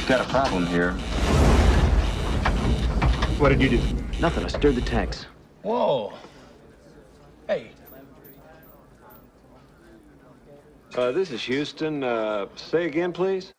got a problem here. What did you do? Nothing. I stirred the tanks. Whoa. Hey. This is Houston. Say again, please.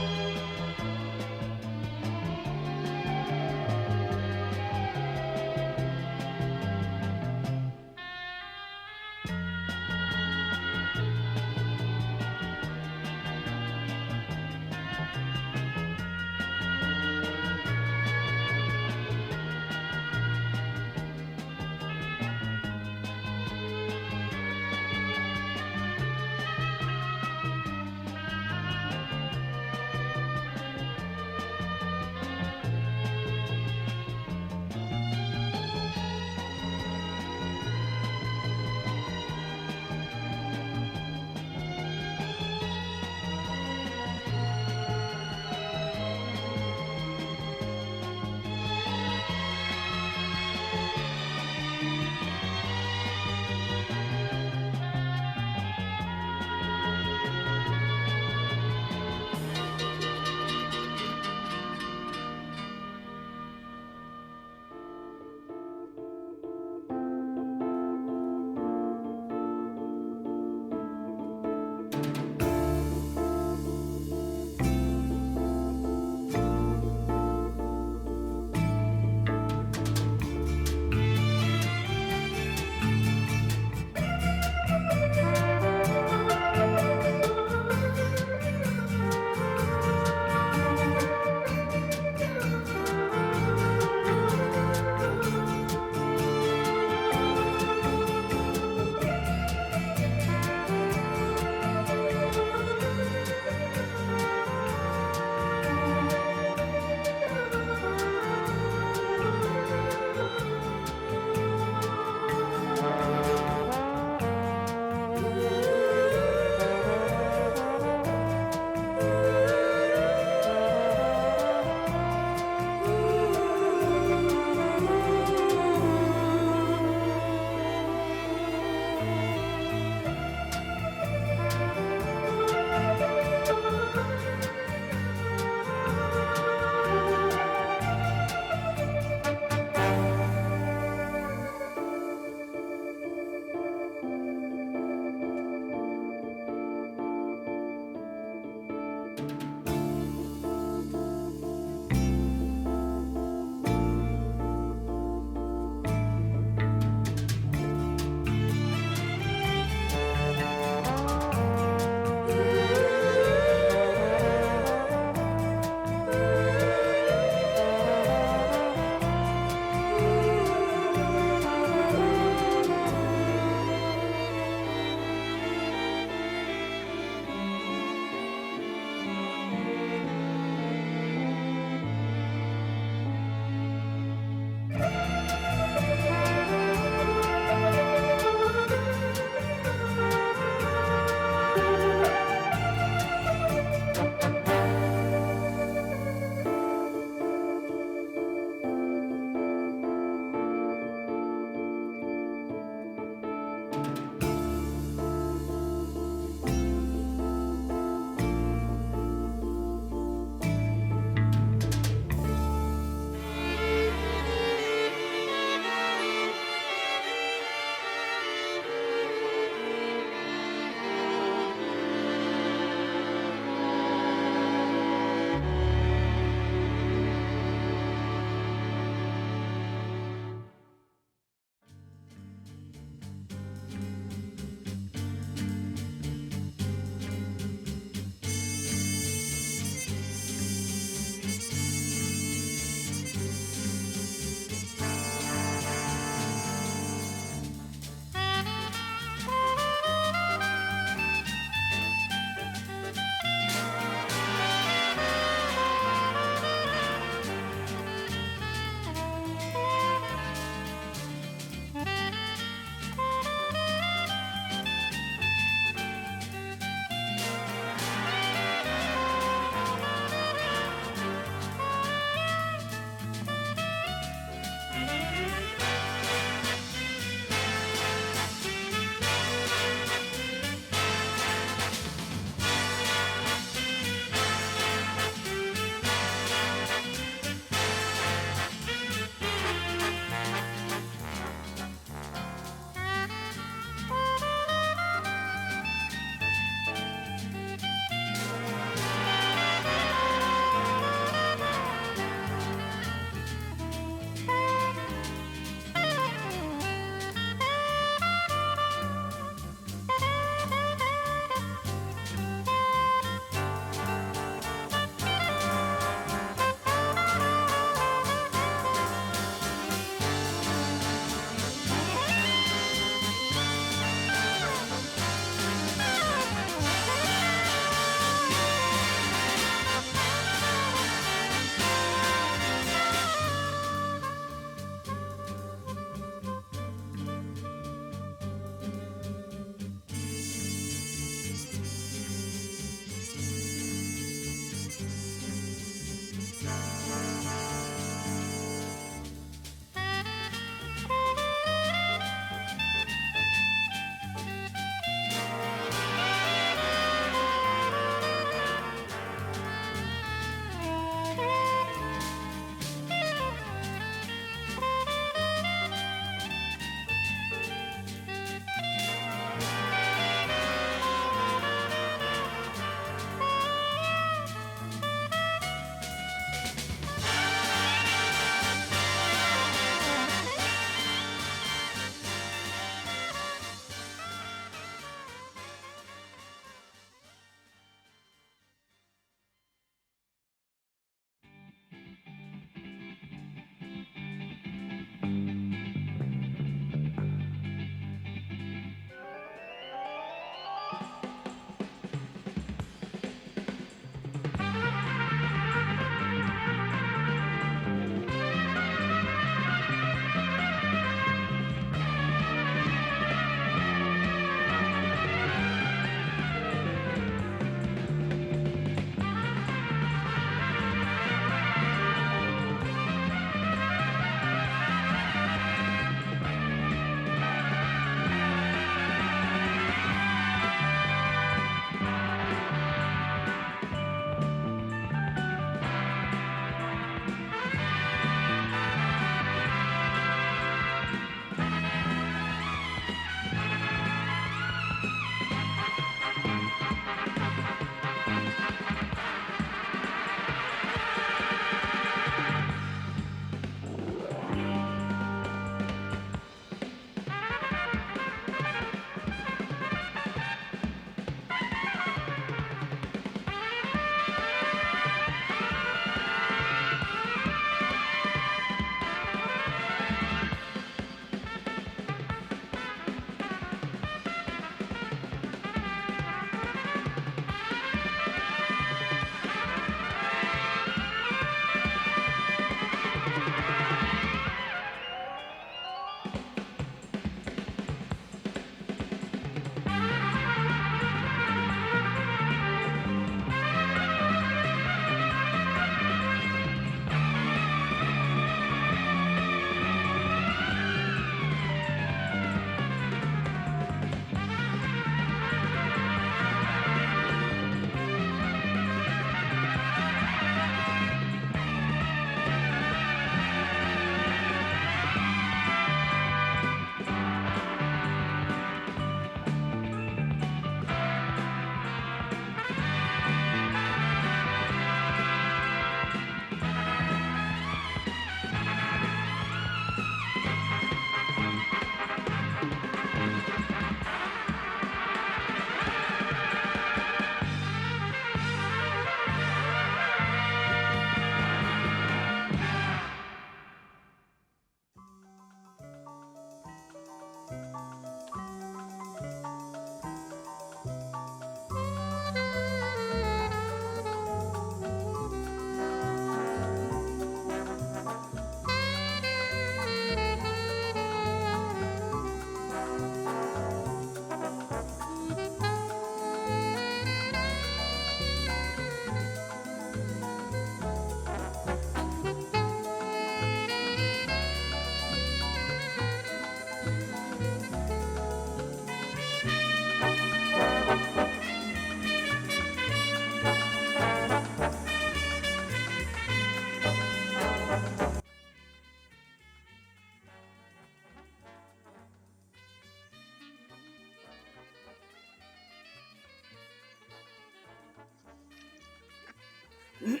Hello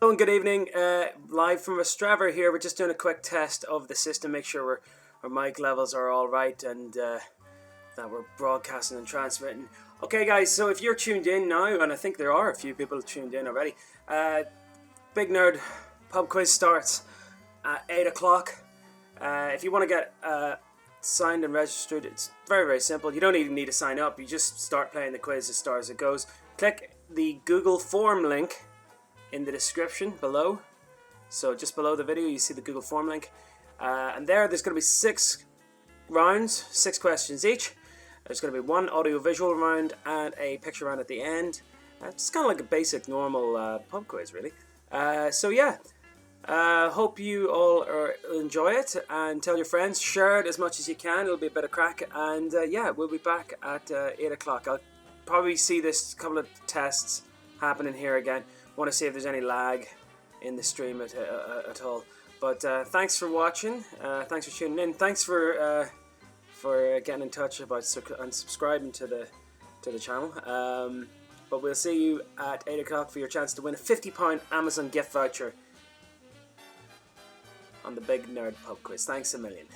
and good evening. Live from Strava here. We're just doing a quick test of the system, make sure our mic levels are all right and that we're broadcasting and transmitting. Okay, guys. So if you're tuned in now, and I think there are a few people tuned in already, Big Nerd Pub Quiz starts at 8 o'clock. If you want to get signed and registered, it's very, very simple. You don't even need to sign up. You just start playing the quiz as far as it goes. Click the Google form link in the description below. So just below the video, you see the Google form link. And there's going to be 6 rounds, 6 questions each. There's going to be 1 audio-visual round and a picture round at the end. It's kind of like a basic, normal pub quiz, really. So yeah. Hope you all enjoy it and tell your friends, share it as much as you can. It'll be a bit of crack, and yeah, we'll be back at 8 o'clock. I'll probably see this couple of tests happening here again. Want to see if there's any lag in the stream at all. But thanks for watching. Thanks for tuning in. Thanks for getting in touch about and subscribing to the channel. But we'll see you at 8 o'clock for your chance to win a £50 Amazon gift voucher on the Big Nerd Pub Quiz. Thanks a million.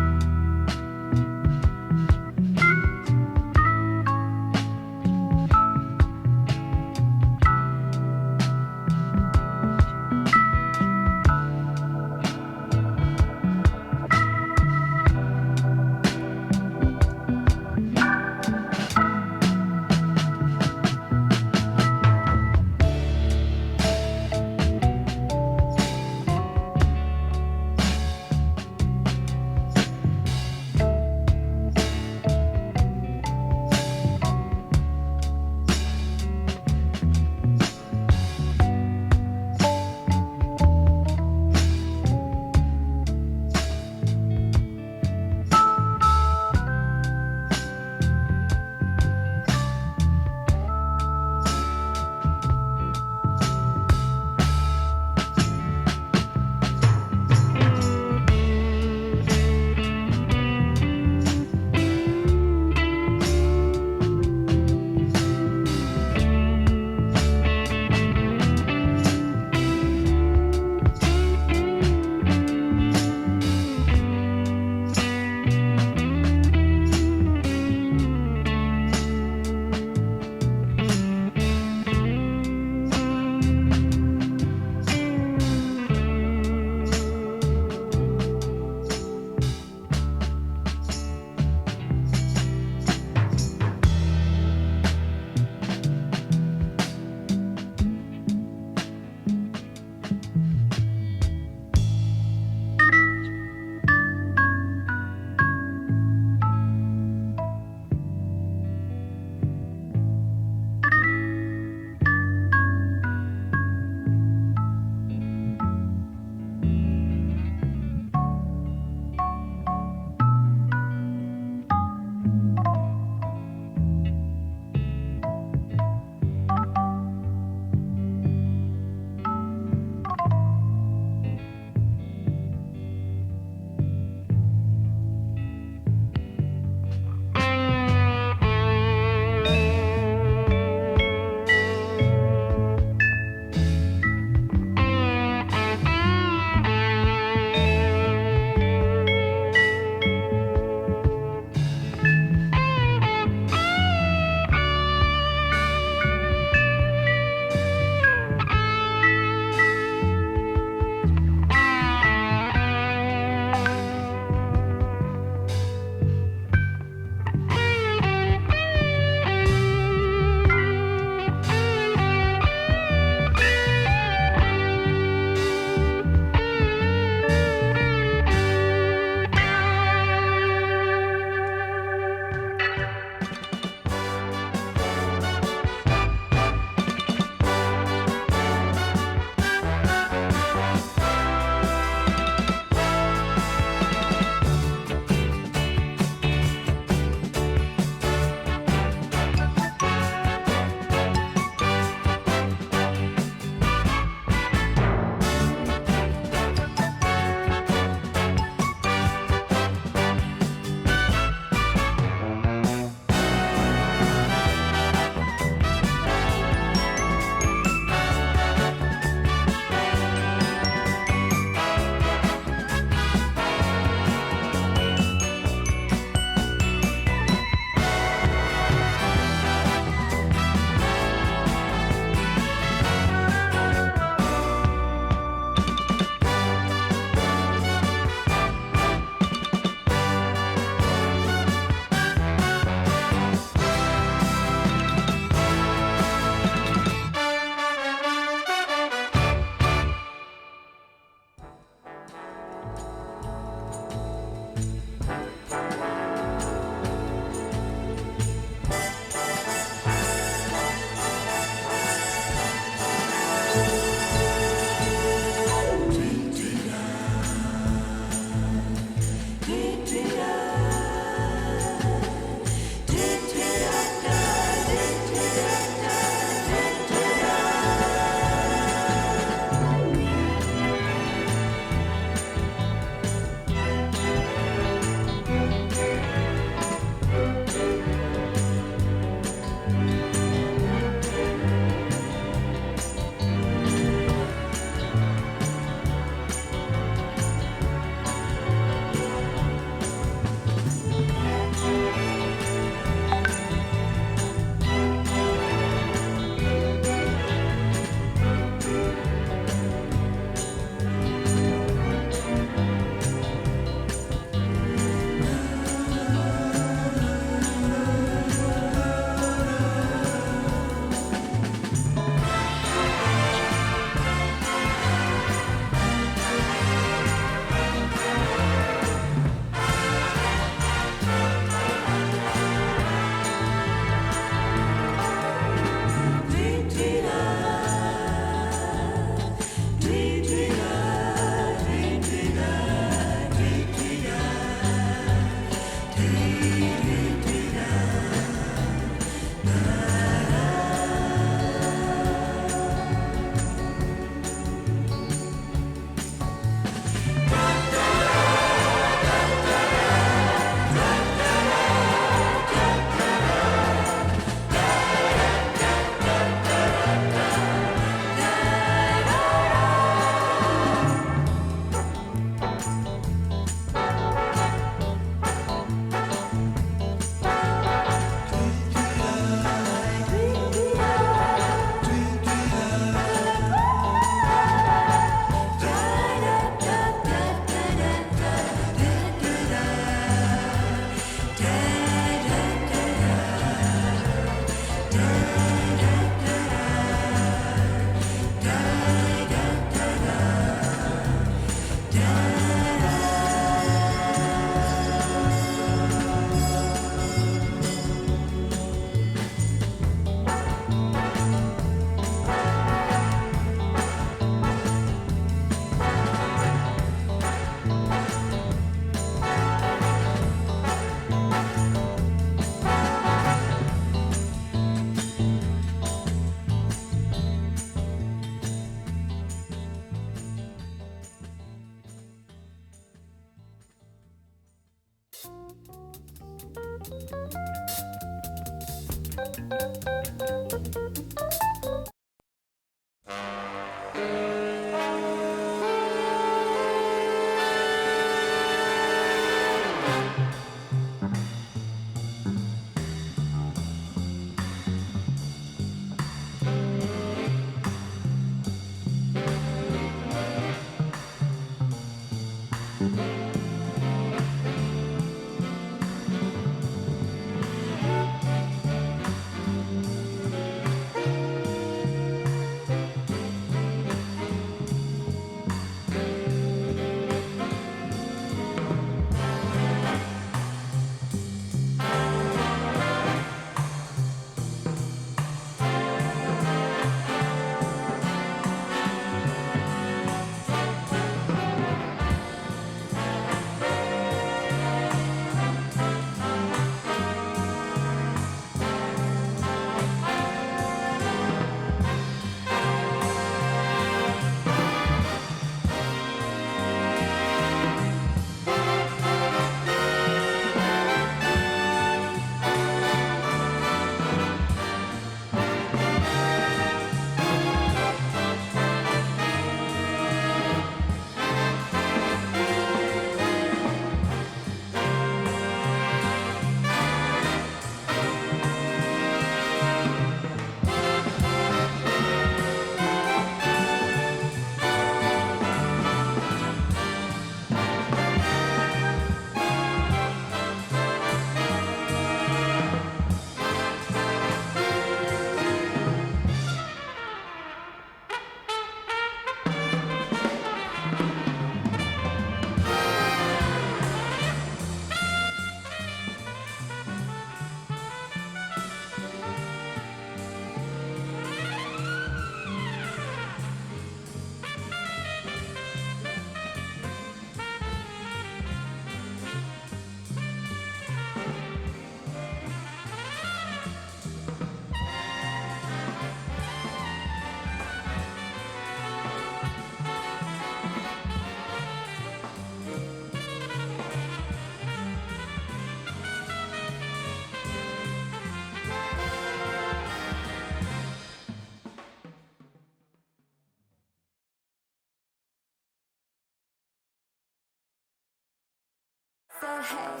So hey,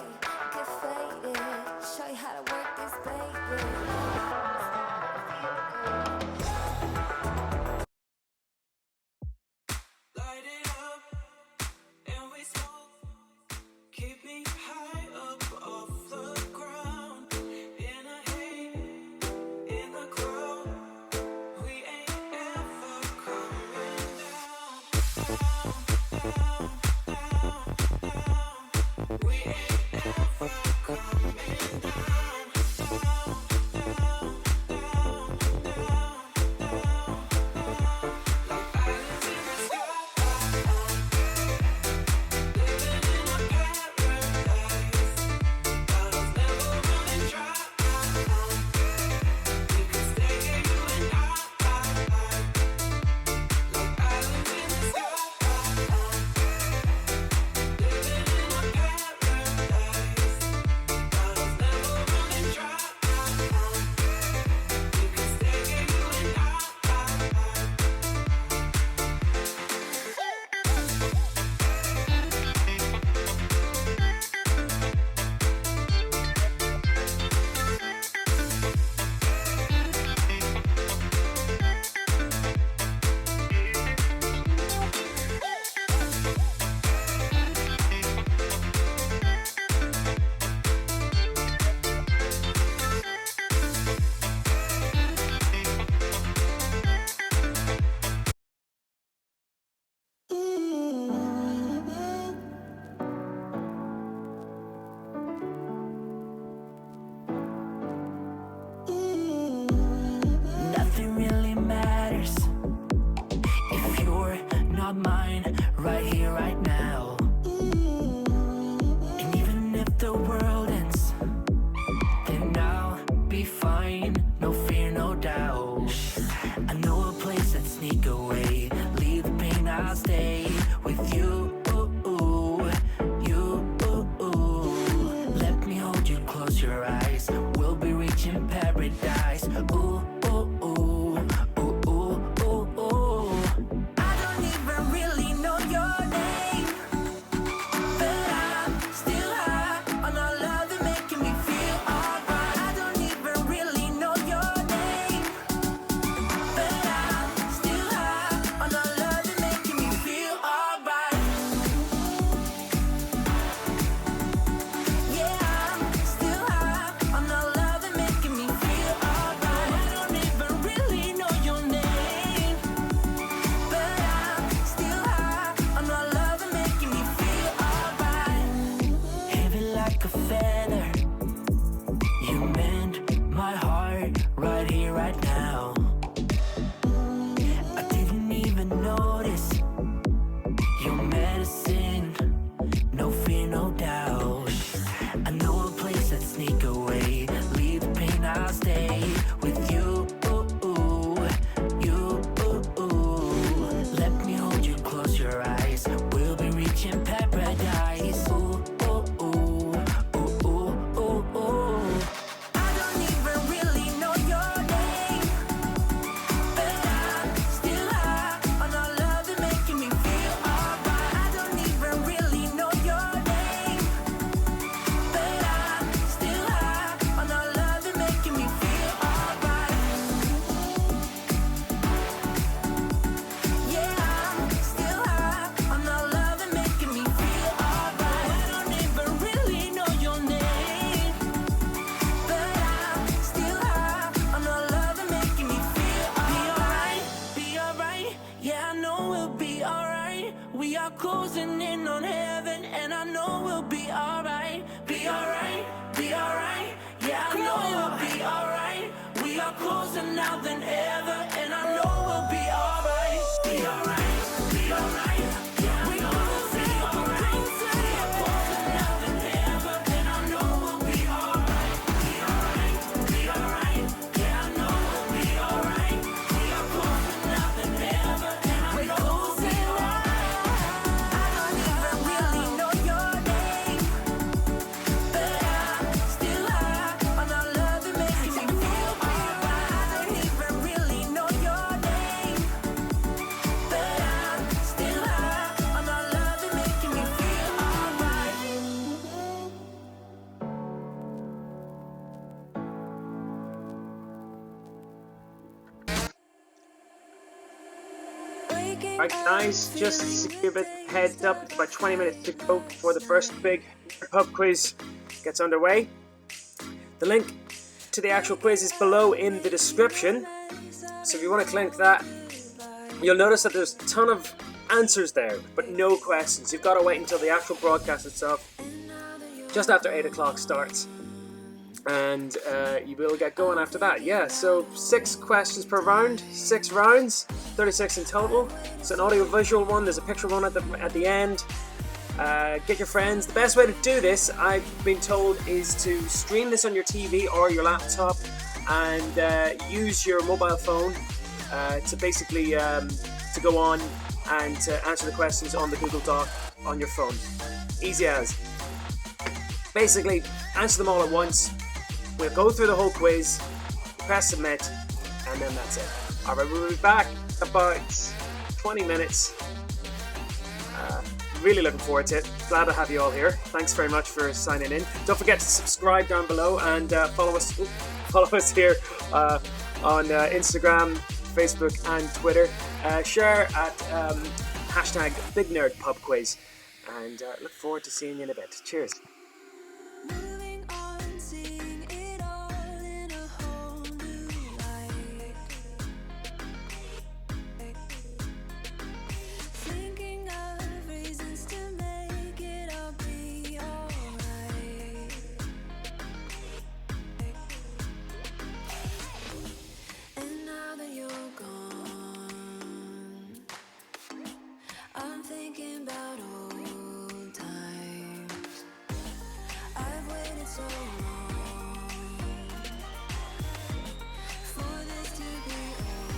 get faded. Show you how to work this baby. Light it up and we smoke. Keep me high up off the ground. In a haze, in the crowd. We ain't ever coming down, down, down, down. We ain't ever coming down, down, down. Ooh, ooh, ooh, ooh, ooh, ooh, ooh. I don't even really know your name, but I'm still high on all love and making me feel alright. I don't even really know your name, but I'm still high on all love and making me feel alright. Yeah, I'm still high on all love and making me feel alright. I don't even really know your name, but I'm still high on all love and making me feel alright. Heavy like a feather, you mend my heart right here, right now. I didn't even notice your medicine, no fear, no doubt. I know a place that sneak away, leave the pain, I'll stay with you. You, let me hold you, close your eyes, we'll be reaching paradise. I don't even really know your name, but I'm still high on all love and making me feel alright. I don't even really know your name, but I'm still high on all love and making me feel alright. Yeah, I'm still high on all love and making me feel alright. I don't even really know your name, but I'm still high on all love and making me feel alright. Be alright, yeah, I know we'll be alright. We are closing in on heaven, and I know we'll be alright. Be alright, yeah, I know we'll be alright. We are closer now than ever, and I know we'll be alright. Be alright, yeah, I know we'll be alright. We are closer now than ever, and I know we'll be alright. Be alright, yeah, I know we'll be alright. We are closer now than ever, and I know we'll be alright. I don't even really know your name, but I'm still high on all love and making me feel alright. I don't even really know your name, but I'm still high on all love and making me feel alright. Right, guys, just to give you a bit of heads up, it's about 20 minutes to go before the first big pub quiz gets underway. The link to the actual quiz is below in the description, so if you want to click that, you'll notice that there's a ton of answers there, but no questions. You've got to wait until the actual broadcast itself, just after 8 o'clock starts, and you will get going after that. Yeah, so 6 questions per round, 6 rounds, 36 in total. It's an audio-visual one, there's a picture one at the end. Get your friends. The best way to do this, I've been told, is to stream this on your TV or your laptop and use your mobile phone to basically to go on and to answer the questions on the Google Doc on your phone. Easy as. Basically, answer them all at once. We'll go through the whole quiz, press submit, and then that's it. Alright, we'll be back about 20 minutes. Really looking forward to it. Glad to have you all here. Thanks very much for signing in. Don't forget to subscribe down below and follow us here on Instagram, Facebook and Twitter. Share at hashtag BigNerdPubQuiz, and look forward to seeing you in a bit. Cheers. Moving on, seeing it all in a whole new light. Thinking of reasons to make it all be alright. And now that you're gone, I'm thinking about old times. I've waited so long for this to be over.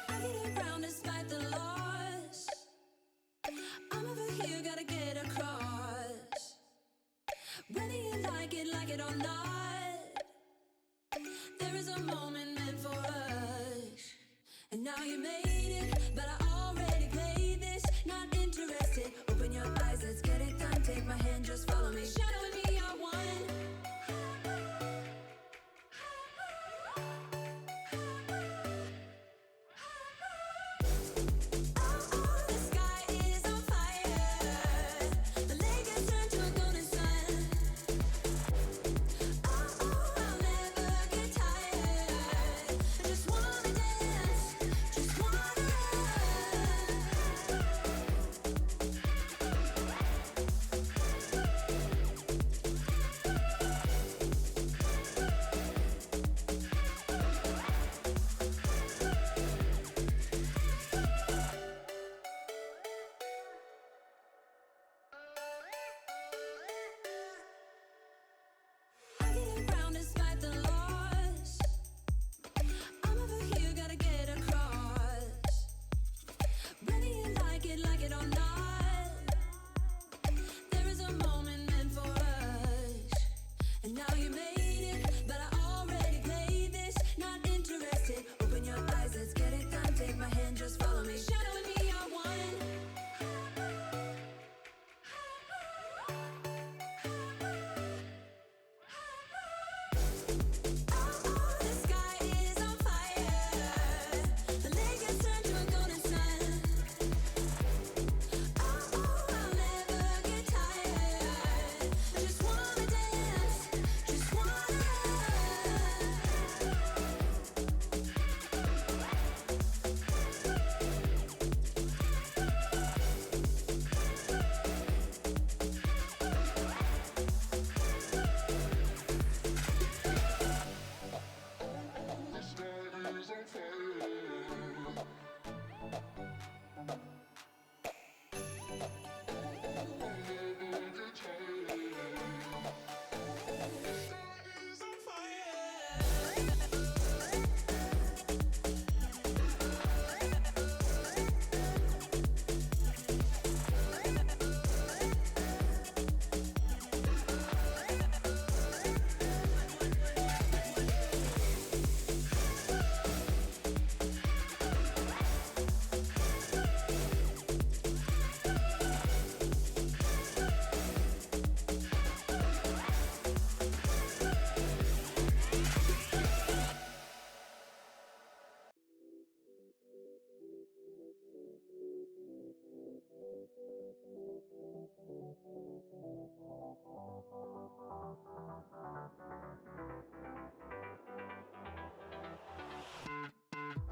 I get around despite the loss. I'm over here, gotta get across. Whether you like it or not, there is a moment meant for us. And now you made it, but I already played this. Not interested, open your eyes, let's get it done. Take my hand, just follow me. Shadow and me are one. The sky is on fire. The lake has turned to a golden sun. I'll never get tired. I just wanna dance, just wanna I get around despite the loss. I'm over here, gotta get across. Whether you like it or not, there is a moment meant for us. And now you made it, but I already played this. Not interested, open your eyes, let's get it done. Take my hand, just follow me. Shadow and me are one. The sky is on fire. The lake has turned to a golden sun. I'll never get tired. I just wanna dance, just wanna.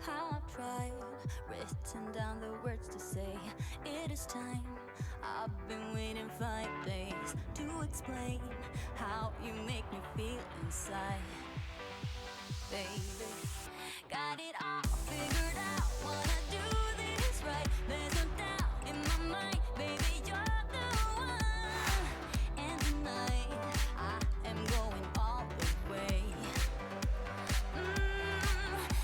How I've tried, written down the words to say. It is time. I've been waiting 5 days to explain how you make me feel inside. Baby, got it all figured out. Wanna do this right. There's no doubt in my mind, baby, you're the one. And tonight I am going all the way.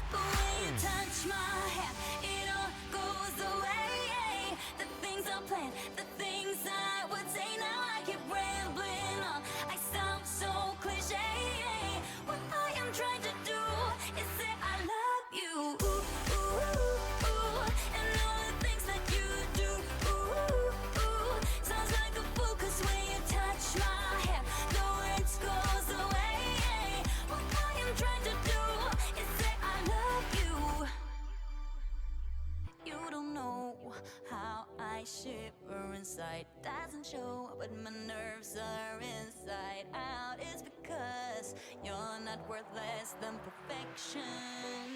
The way you touch my hand, it all goes away. The things I planned, the things I would say, now I keep rambling on. I sound so cliche. What I am trying to do is say I love you. Ooh, ooh, ooh. And all the things that you do. Ooh, ooh. Sounds like a fool, 'cause when you touch my hand, the words goes away. What I am trying to do is say I love you. You don't know how I shiver inside. Doesn't show, but my nerves are inside out. It's because you're not worth less than perfection.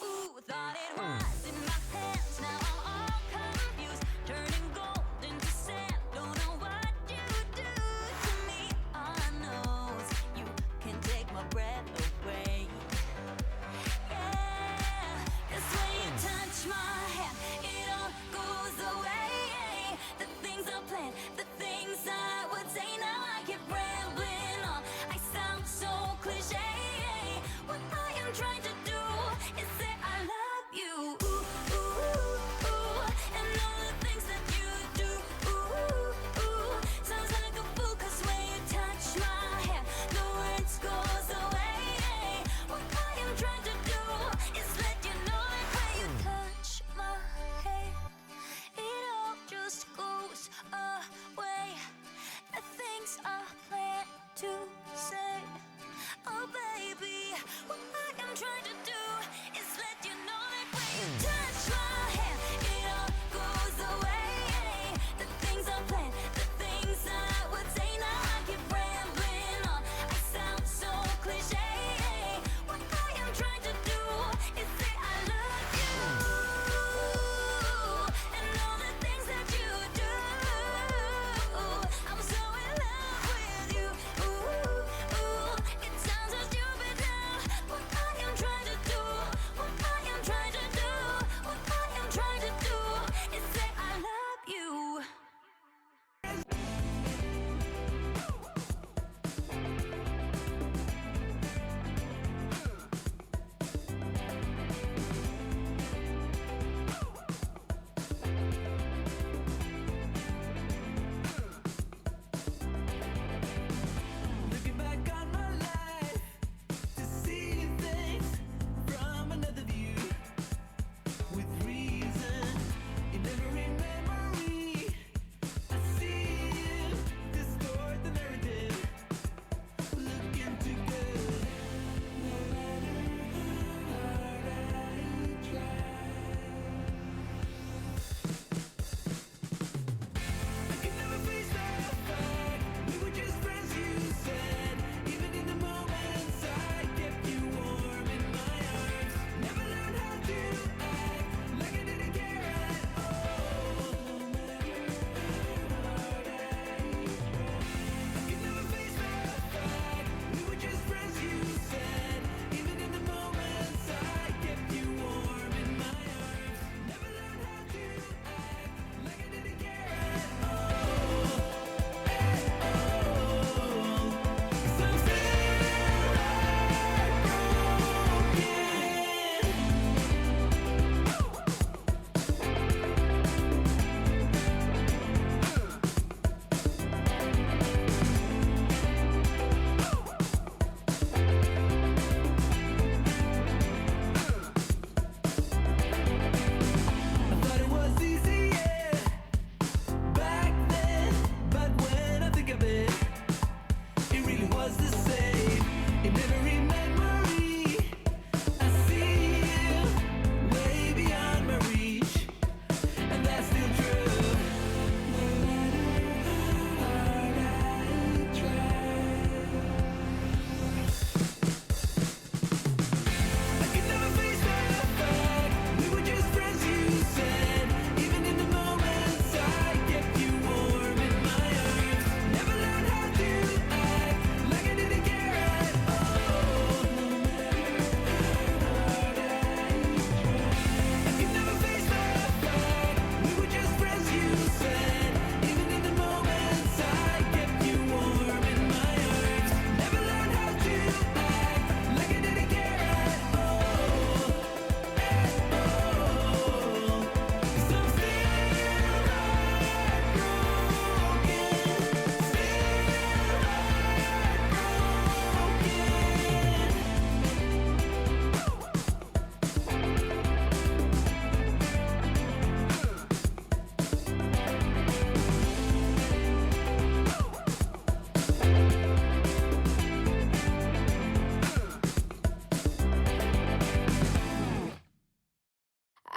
Ooh, thought it was in my hands. Now I'm all confused, turning gold into sand. Don't know what you do to me. All I know is you can take my breath away. Yeah, 'cause when you touch my hand, it all goes away. The things I planned, the things I would say, now I keep rambling on. I sound so cliche. What I am trying to do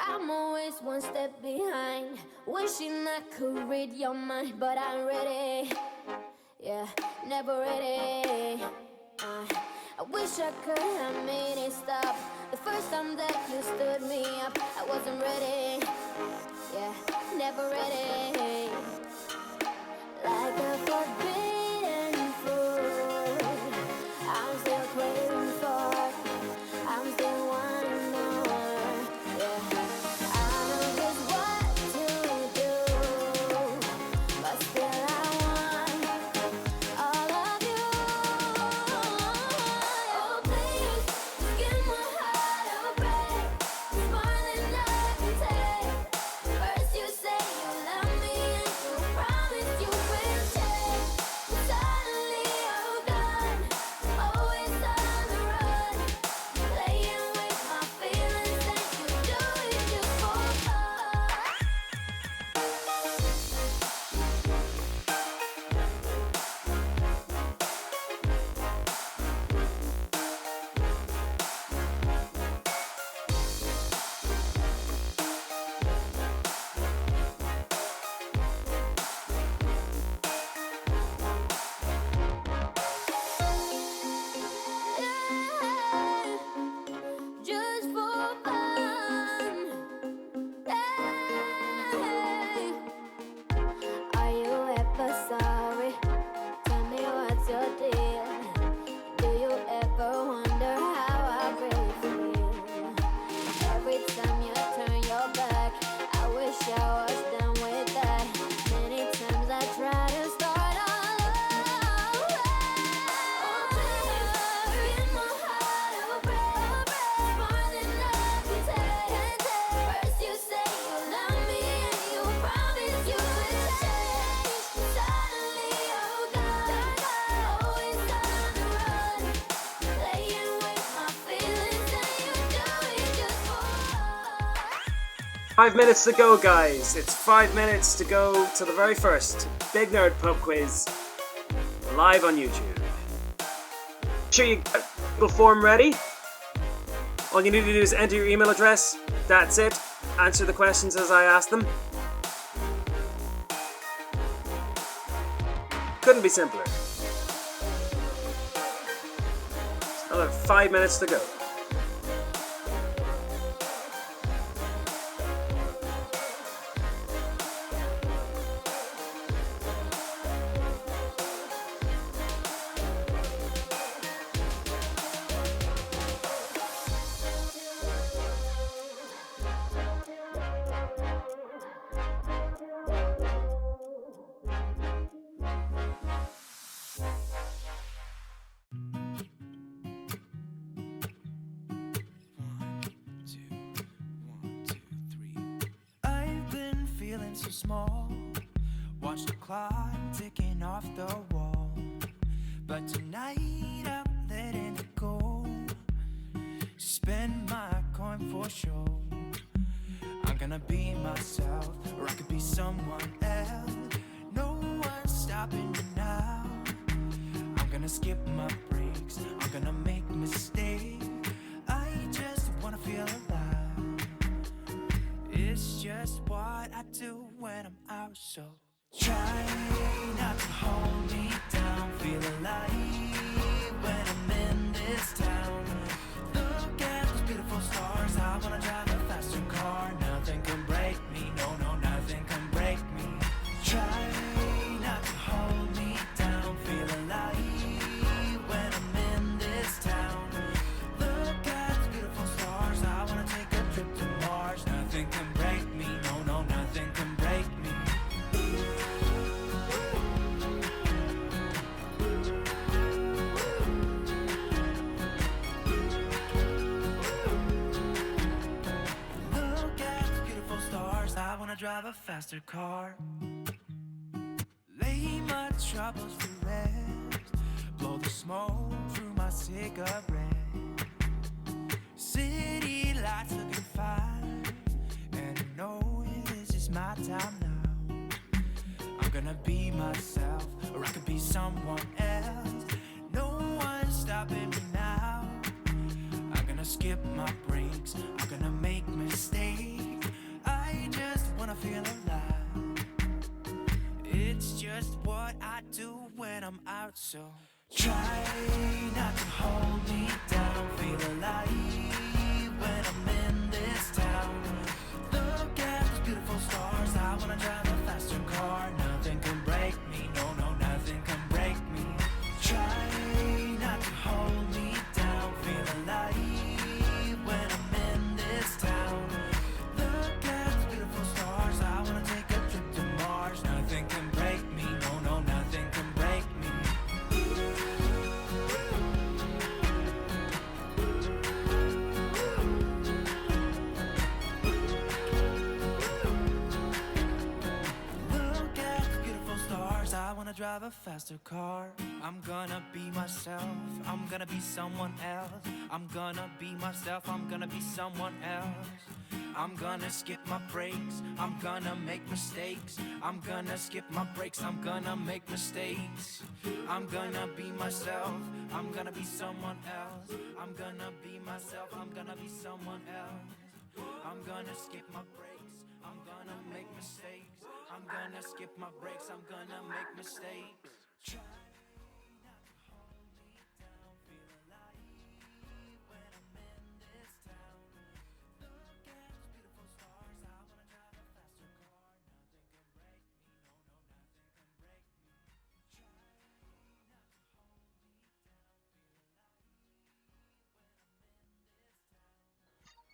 I'm always one step behind, wishing I could read your mind, but I'm ready. Yeah, never ready. I wish I could have made it stop the first time that you stood me up. I wasn't ready. Yeah, never ready. Like a forbidden fruit, I'm still craving for. I'm still wanting more. Yeah, I know just what to do, but still I want all of you. Oh, please, give my heart a break. It's more than I can take. First you say you love me and you promise you will change. Suddenly you're gone, always on the run, playing with my feelings and you do it just for fun. 5 minutes to go, guys. It's 5 minutes to go to the very first Big Nerd Pub Quiz live on YouTube. Make sure you get Google form ready. All you need to do is enter your email address. That's it. Answer the questions as I ask them. Couldn't be simpler. Another 5 minutes to go. I've been feeling so small. Watch the clock ticking off the wall. But tonight I'm letting it go. Spend my coin for sure. I'm gonna be myself, or I could be someone else. No one's stopping me now. I'm gonna skip my breaks. I'm gonna make mistakes. I just wanna feel alive. It's just what I do when I'm out, so try not to hold me down. Feel alive when I'm in this town. Look at those beautiful stars. I wanna drive a faster car. Nothing can break me. No, no, nothing can break me. Try not to hold me down. Feel alive when I'm in this town. Look at those beautiful stars. I wanna take a trip to Mars. Nothing can break me. No, no, nothing can break me. Look at those beautiful stars. I wanna drive a faster car. Lay my troubles to rest. Blow the smoke through my cigarette. City lights looking fine, and I know this is my time now. I'm gonna be myself, or I could be someone else. No one's stopping me now. I'm gonna skip my breaks. I'm gonna make mistakes. So try not to hold me down. Feel alive when I'm in this town. Look at those beautiful stars. I wanna drive a faster car. Nothing can break me. No, no, nothing can break me. Try not to hold me down. Feel alive when I'm in this town. Look at those beautiful stars. I wanna take a trip to Mars. Nothing can break me. No, no, nothing can break me. Look at the beautiful stars. I wanna drive a faster car. I'm gonna be myself. I'm gonna be someone else. I'm gonna be myself. I'm gonna be someone else. I'm gonna skip my breaks. I'm gonna make mistakes. I'm gonna skip my breaks. I'm gonna make mistakes. I'm gonna be myself. I'm gonna be someone else. I'm gonna be myself. I'm gonna be someone else. I'm gonna skip my breaks. I'm gonna make mistakes. I'm gonna skip my breaks. I'm gonna make mistakes. Try not to hold me down. Feel alive when I'm in this town. Look at those beautiful stars. I wanna drive a faster car. Nothing can break me. No, no, nothing can break me. Try not to hold me down.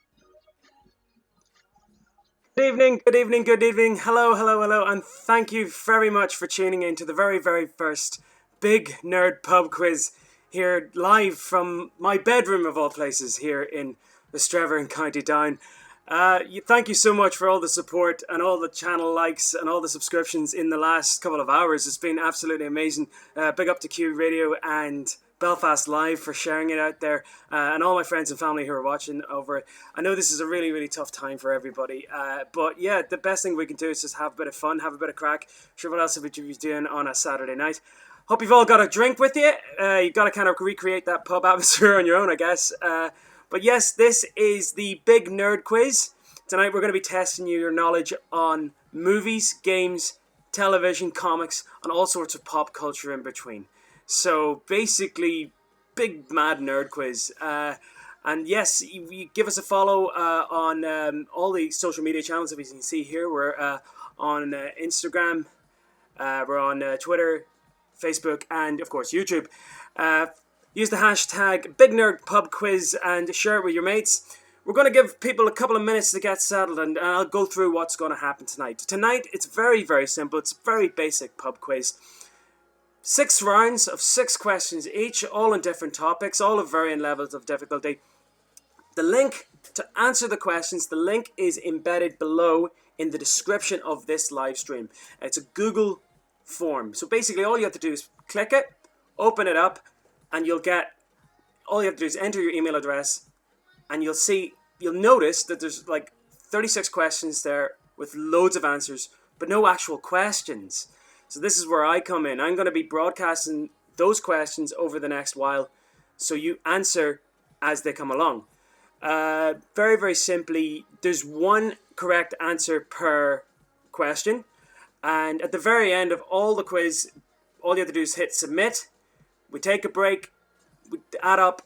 Feel alive when I'm in this town. Good evening, good evening, good evening. Hello, hello, hello, and thank you very much for tuning in to the very, very first Big Nerd Pub Quiz here live from my bedroom of all places here in Estrevor in County Down. Thank you so much for all the support and all the channel likes and all the subscriptions in the last couple of hours. It's been absolutely amazing. Big up to Q Radio and Belfast Live for sharing it out there, and all my friends and family who are watching over it. I know this is a really, really tough time for everybody, but yeah, the best thing we can do is just have a bit of fun, have a bit of crack. Sure, what else would you be doing on a Saturday night? Hope you've all got a drink with you. You've got to kind of recreate that pub atmosphere on your own, I guess. But yes, this is the Big Nerd Quiz. Tonight we're going to be testing your knowledge on movies, games, television, comics, and all sorts of pop culture in between. So basically, big mad nerd quiz. And yes, you give us a follow on all the social media channels that we can see here. We're on Instagram, we're on Twitter, Facebook, and of course YouTube. Use the hashtag Big Nerd Pub Quiz and share it with your mates. We're going to give people a couple of minutes to get settled, and I'll go through what's going to happen tonight. Tonight, it's very, very simple. It's a very basic pub quiz. 6 rounds of 6 questions each, all on different topics, all of varying levels of difficulty. The link to answer the questions, the link is embedded below in the description of this live stream. It's a Google form. So basically all you have to do is click it, open it up, and all you have to do is enter your email address, and you'll notice that there's like 36 questions there with loads of answers, but no actual questions. So this is where I come in. I'm going to be broadcasting those questions over the next while, so you answer as they come along. Very, very simply, there's one correct answer per question. And at the very end of all the quiz, all you have to do is hit submit. We take a break, we add up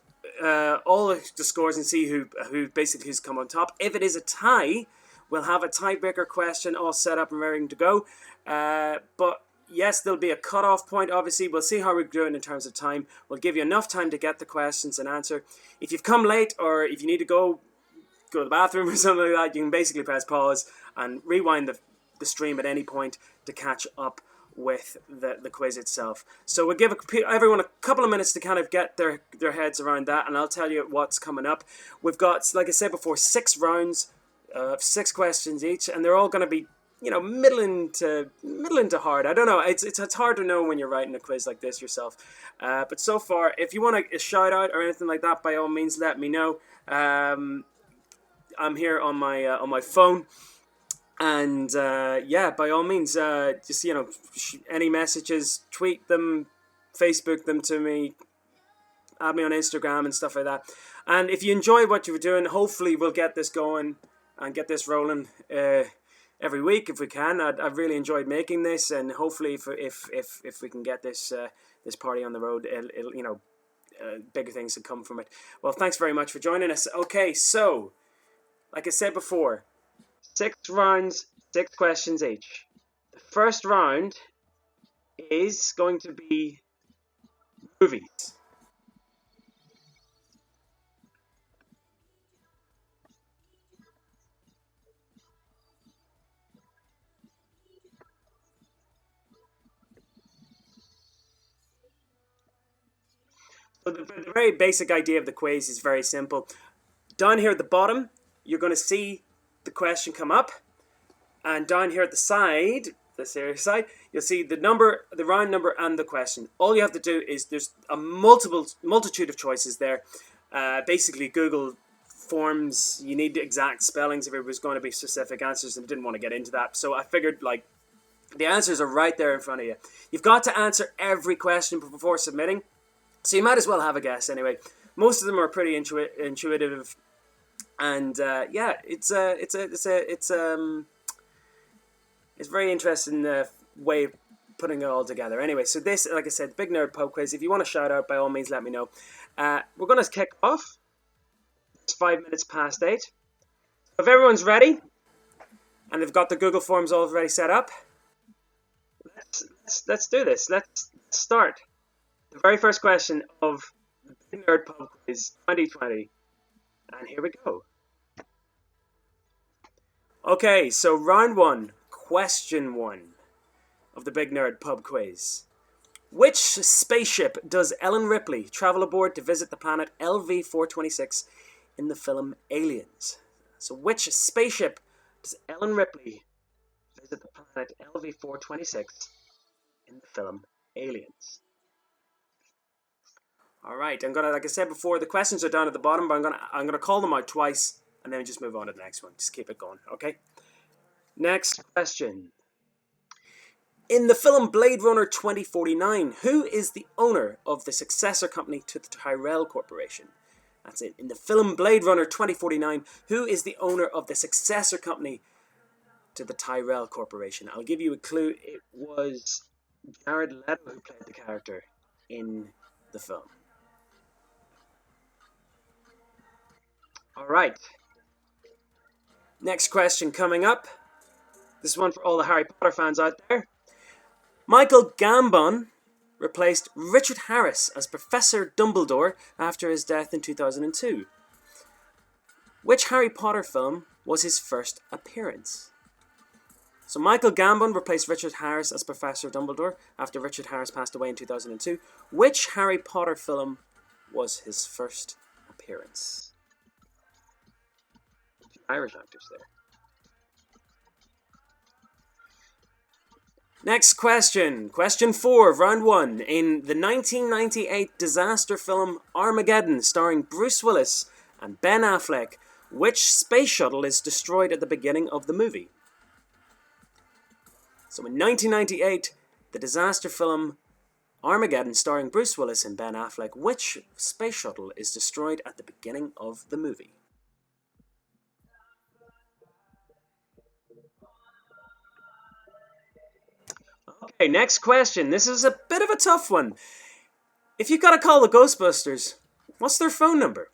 all the scores and see who's come on top. If it is a tie, we'll have a tiebreaker question all set up and ready to go. But yes, there'll be a cutoff point, obviously. We'll see how we're doing in terms of time. We'll give you enough time to get the questions and answer. If you've come late or if you need to go to the bathroom or something like that, you can basically press pause and rewind the stream at any point to catch up with the quiz itself. So we'll give everyone a couple of minutes to kind of get their heads around that, and I'll tell you what's coming up. We've got, like I said before, 6 rounds of 6 questions each, and they're all going to be, middling to hard. I don't know. It's hard to know when you're writing a quiz like this yourself. But so far, if you want a shout out or anything like that, by all means, let me know. I'm here on my phone, and by all means, just any messages, tweet them, Facebook them to me, add me on Instagram and stuff like that. And if you enjoy what you're doing, hopefully we'll get this going and get this rolling every week if we can. I've really enjoyed making this, and hopefully if we can get this this party on the road, it'll you know, bigger things to come from it. Well, thanks very much for joining us. Okay, so like I said before, 6 rounds, 6 questions each. The first round is going to be movies. So the very basic idea of the quiz is very simple. Down here at the bottom, you're going to see the question come up, and down here at the side, the serious side, you'll see the number, the round number, and the question. All you have to do is, there's a multitude of choices there. Basically, Google Forms, you need exact spellings if it was going to be specific answers, and I didn't want to get into that. So I figured, like, the answers are right there in front of you. You've got to answer every question before submitting, so you might as well have a guess anyway. Most of them are pretty intuitive, and yeah, it's a very interesting way of putting it all together. Anyway, so this, like I said, Big Nerd Pub Quiz. If you want to shout out, by all means, let me know. We're going to kick off. It's 5 minutes past 8. If everyone's ready, and they've got the Google Forms already set up, let's do this. Let's start. The very first question of the Big Nerd Pub Quiz 2020. And here we go. Okay, so round 1, question 1 of the Big Nerd Pub Quiz. Which spaceship does Ellen Ripley travel aboard to visit the planet LV-426 in the film Aliens? So which spaceship does Ellen Ripley visit the planet LV-426 in the film Aliens? All right, I'm gonna, like I said before, the questions are down at the bottom, but I'm gonna call them out twice and then just move on to the next one. Just keep it going, okay? Next question. In the film Blade Runner 2049, who is the owner of the successor company to the Tyrell Corporation? That's it. In the film Blade Runner 2049, who is the owner of the successor company to the Tyrell Corporation? I'll give you a clue. It was Jared Leto who played the character in the film. All right. Next question coming up. This is one for all the Harry Potter fans out there. Michael Gambon replaced Richard Harris as Professor Dumbledore after his death in 2002. Which Harry Potter film was his first appearance? So Michael Gambon replaced Richard Harris as Professor Dumbledore after Richard Harris passed away in 2002. Which Harry Potter film was his first appearance? Irish actors there. Next question. Question 4 of round 1. In the 1998 disaster film Armageddon, starring Bruce Willis and Ben Affleck, which space shuttle is destroyed at the beginning of the movie? So in 1998, the disaster film Armageddon, starring Bruce Willis and Ben Affleck, which space shuttle is destroyed at the beginning of the movie? Okay, next question. This is a bit of a tough one. If you gotta call the Ghostbusters, what's their phone number?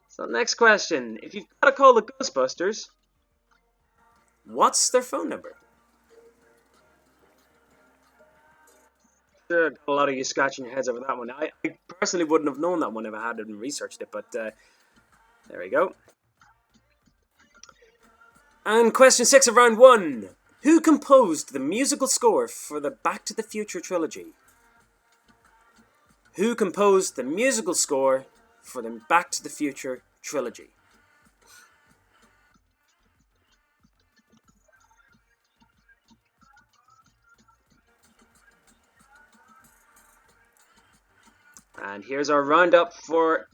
So next question. If you've gotta call the Ghostbusters, what's their phone number? Sure, got a lot of you scratching your heads over that one. I personally wouldn't have known that one if I hadn't researched it, but there we go. And question 6 of round 1. Who composed the musical score for the Back to the Future trilogy? Who composed the musical score for the Back to the Future trilogy? And here's our roundup for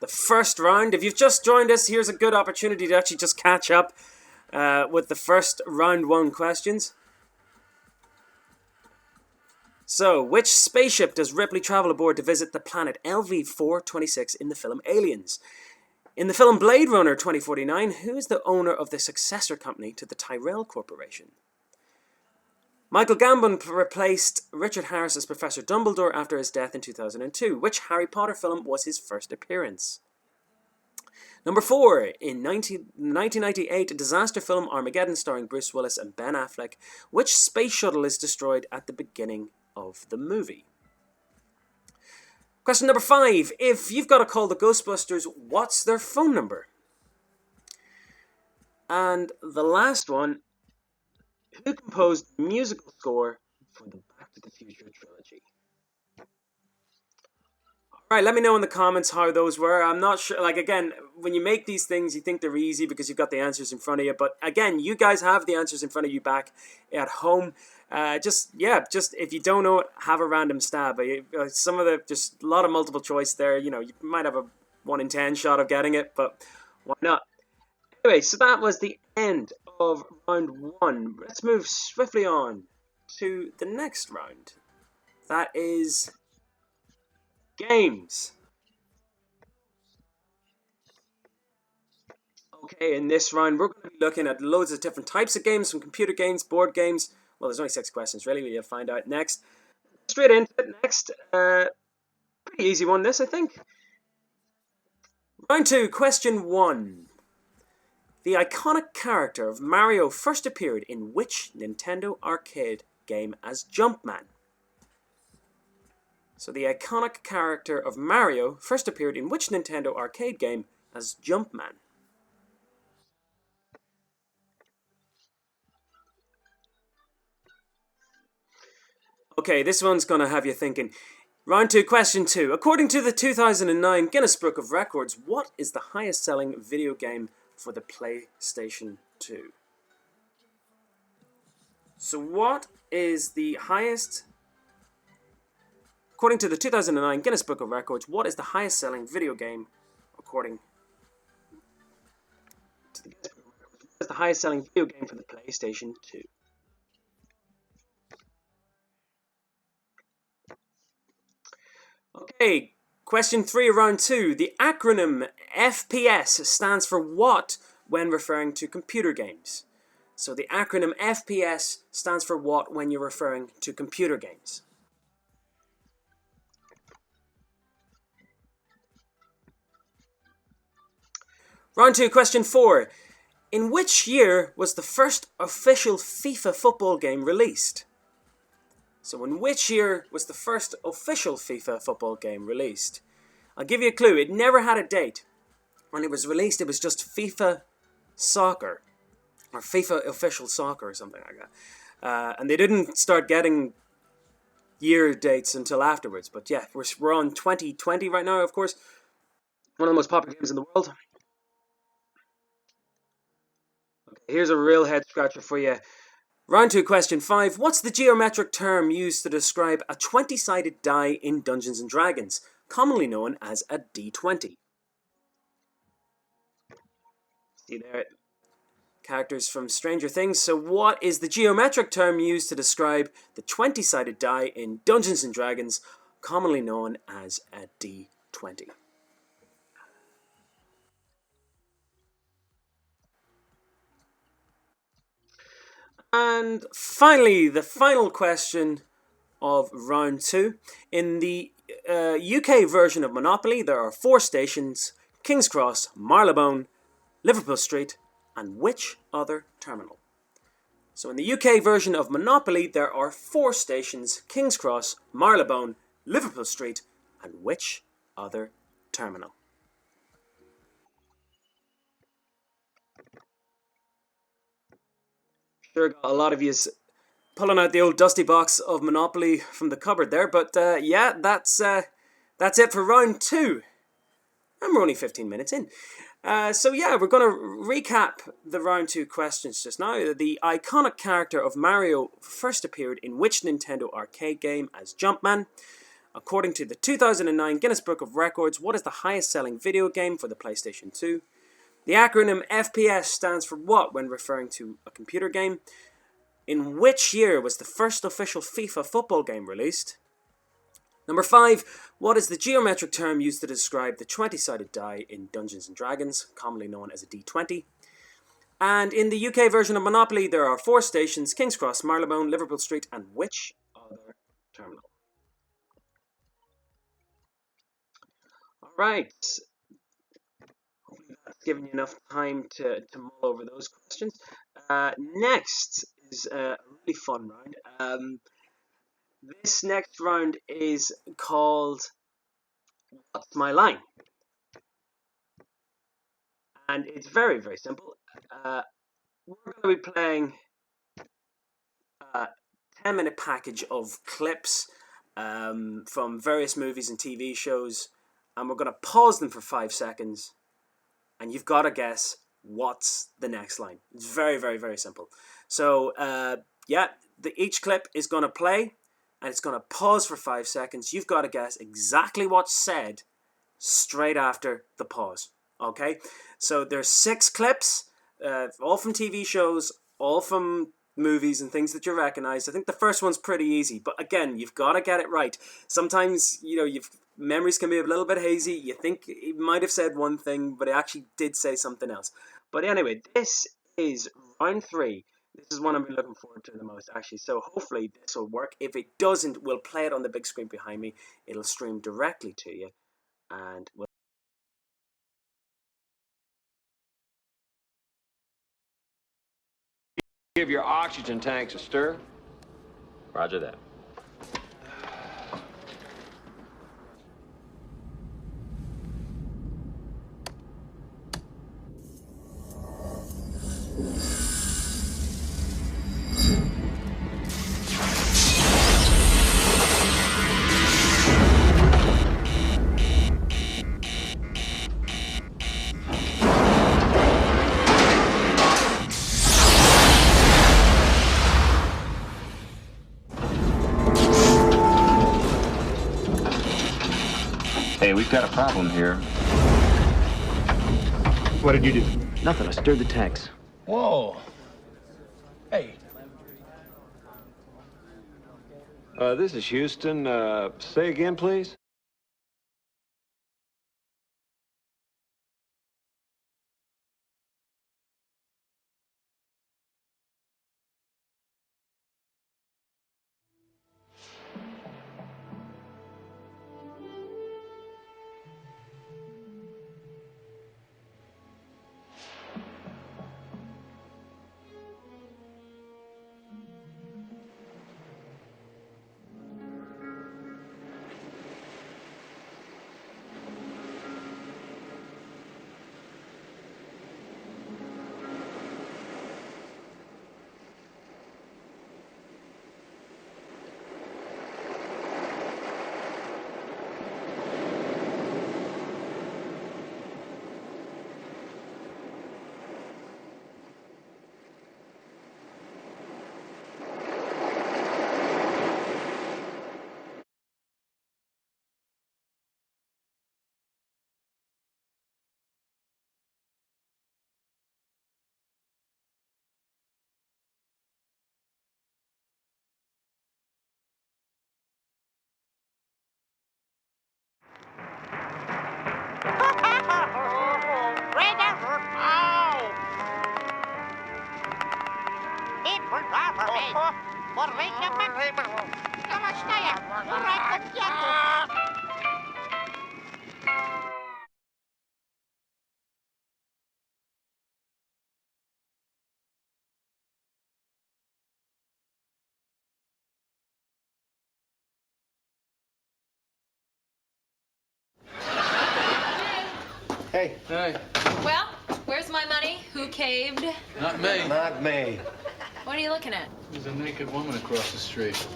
the first round. If you've just joined us, here's a good opportunity to actually just catch up with the first round 1 questions. So, which spaceship does Ripley travel aboard to visit the planet LV-426 in the film Aliens? In the film Blade Runner 2049, who is the owner of the successor company to the Tyrell Corporation? Michael Gambon replaced Richard Harris as Professor Dumbledore after his death in 2002. Which Harry Potter film was his first appearance? Number 4. In 1998 disaster film Armageddon starring Bruce Willis and Ben Affleck, which space shuttle is destroyed at the beginning of the movie? Question number 5. If you've got to call the Ghostbusters, what's their phone number? And the last one, who composed the musical score for the Back to the Future trilogy? Alright, let me know in the comments how those were. I'm not sure, like, again, when you make these things, you think they're easy because you've got the answers in front of you. But again, you guys have the answers in front of you back at home. Just if you don't know it, have a random stab. Some of just a lot of multiple choice there. You know, you might have a 1 in 10 shot of getting it, but why not? Anyway, so that was the end of round 1. Let's move swiftly on to the next round. That is games. Okay, in this round, we're going to be looking at loads of different types of games, from computer games, board games. Well, there's only 6 questions, really. We'll find out next. Straight into it next. Pretty easy one, this, I think. Round 2, question 1. The iconic character of Mario first appeared in which Nintendo arcade game as Jumpman? So the iconic character of Mario first appeared in which Nintendo arcade game as Jumpman? Okay, this one's going to have you thinking. Round 2, question 2. According to the 2009 Guinness Book of Records, what is the highest selling video game for the PlayStation 2? So what is the highest... According to the 2009 Guinness Book of Records, what is the highest selling video game according to the Guinness Book of Records? What is the highest selling video game for the PlayStation 2? Okay, question 3, round 2. The acronym FPS stands for what when referring to computer games? So the acronym FPS stands for what when you're referring to computer games? Round 2, question 4. In which year was the first official FIFA football game released? So in which year was the first official FIFA football game released? I'll give you a clue. It never had a date. When it was released, it was just FIFA Soccer. Or FIFA Official Soccer or something like that. And they didn't start getting year dates until afterwards. But yeah, we're on 2020 right now, of course. One of the most popular games in the world. Okay, here's a real head scratcher for you. Round 2, question 5. What's the geometric term used to describe a 20-sided die in Dungeons & Dragons, commonly known as a D20? See there, characters from Stranger Things. So what is the geometric term used to describe the 20-sided die in Dungeons & Dragons, commonly known as a D20? And finally, the final question of round 2. In the UK version of Monopoly, there are 4 stations: King's Cross, Marylebone, Liverpool Street, and which other terminal? So in the UK version of Monopoly, there are 4 stations: King's Cross, Marylebone, Liverpool Street, and which other terminal? Sure, got a lot of yous pulling out the old dusty box of Monopoly from the cupboard there, but yeah, that's it for round 2. And we're only 15 minutes in. So yeah, we're going to recap the round 2 questions just now. The iconic character of Mario first appeared in which Nintendo arcade game as Jumpman? According to the 2009 Guinness Book of Records, what is the highest selling video game for the PlayStation 2? The acronym FPS stands for what when referring to a computer game? In which year was the first official FIFA football game released? Number 5, what is the geometric term used to describe the 20-sided die in Dungeons & Dragons, commonly known as a D20? And in the UK version of Monopoly, there are 4 stations: King's Cross, Marylebone, Liverpool Street, and which other terminal? Alright, hopefully that's given you enough time to mull over those questions. Next is a really fun round. This next round is called What's My Line? And it's very, very simple. We're going to be playing a 10-minute package of clips from various movies and TV shows, and we're going to pause them for 5 seconds, and you've got to guess what's the next line. It's very, very, very simple. So, each clip is going to play, and it's going to pause for 5 seconds. You've got to guess exactly what's said straight after the pause. Okay? So there's 6 clips, all from TV shows, all from movies and things that you recognize. I think the first one's pretty easy, but again, you've got to get it right. Sometimes, memories can be a little bit hazy. You think he might have said one thing, but he actually did say something else. But anyway, this is round 3. This is one I've been looking forward to the most, actually. So hopefully this will work. If it doesn't, we'll play it on the big screen behind me. It'll stream directly to you, and we'll Give your oxygen tanks a stir. Roger that. Hey, we've got a problem here. What did you do? Nothing. I stirred the tanks. Whoa. Hey, This is Houston. Say again, please. Hey. hey, Well, where's my money? Who caved? not me. Not me. What are you looking at? There's a naked woman across the street.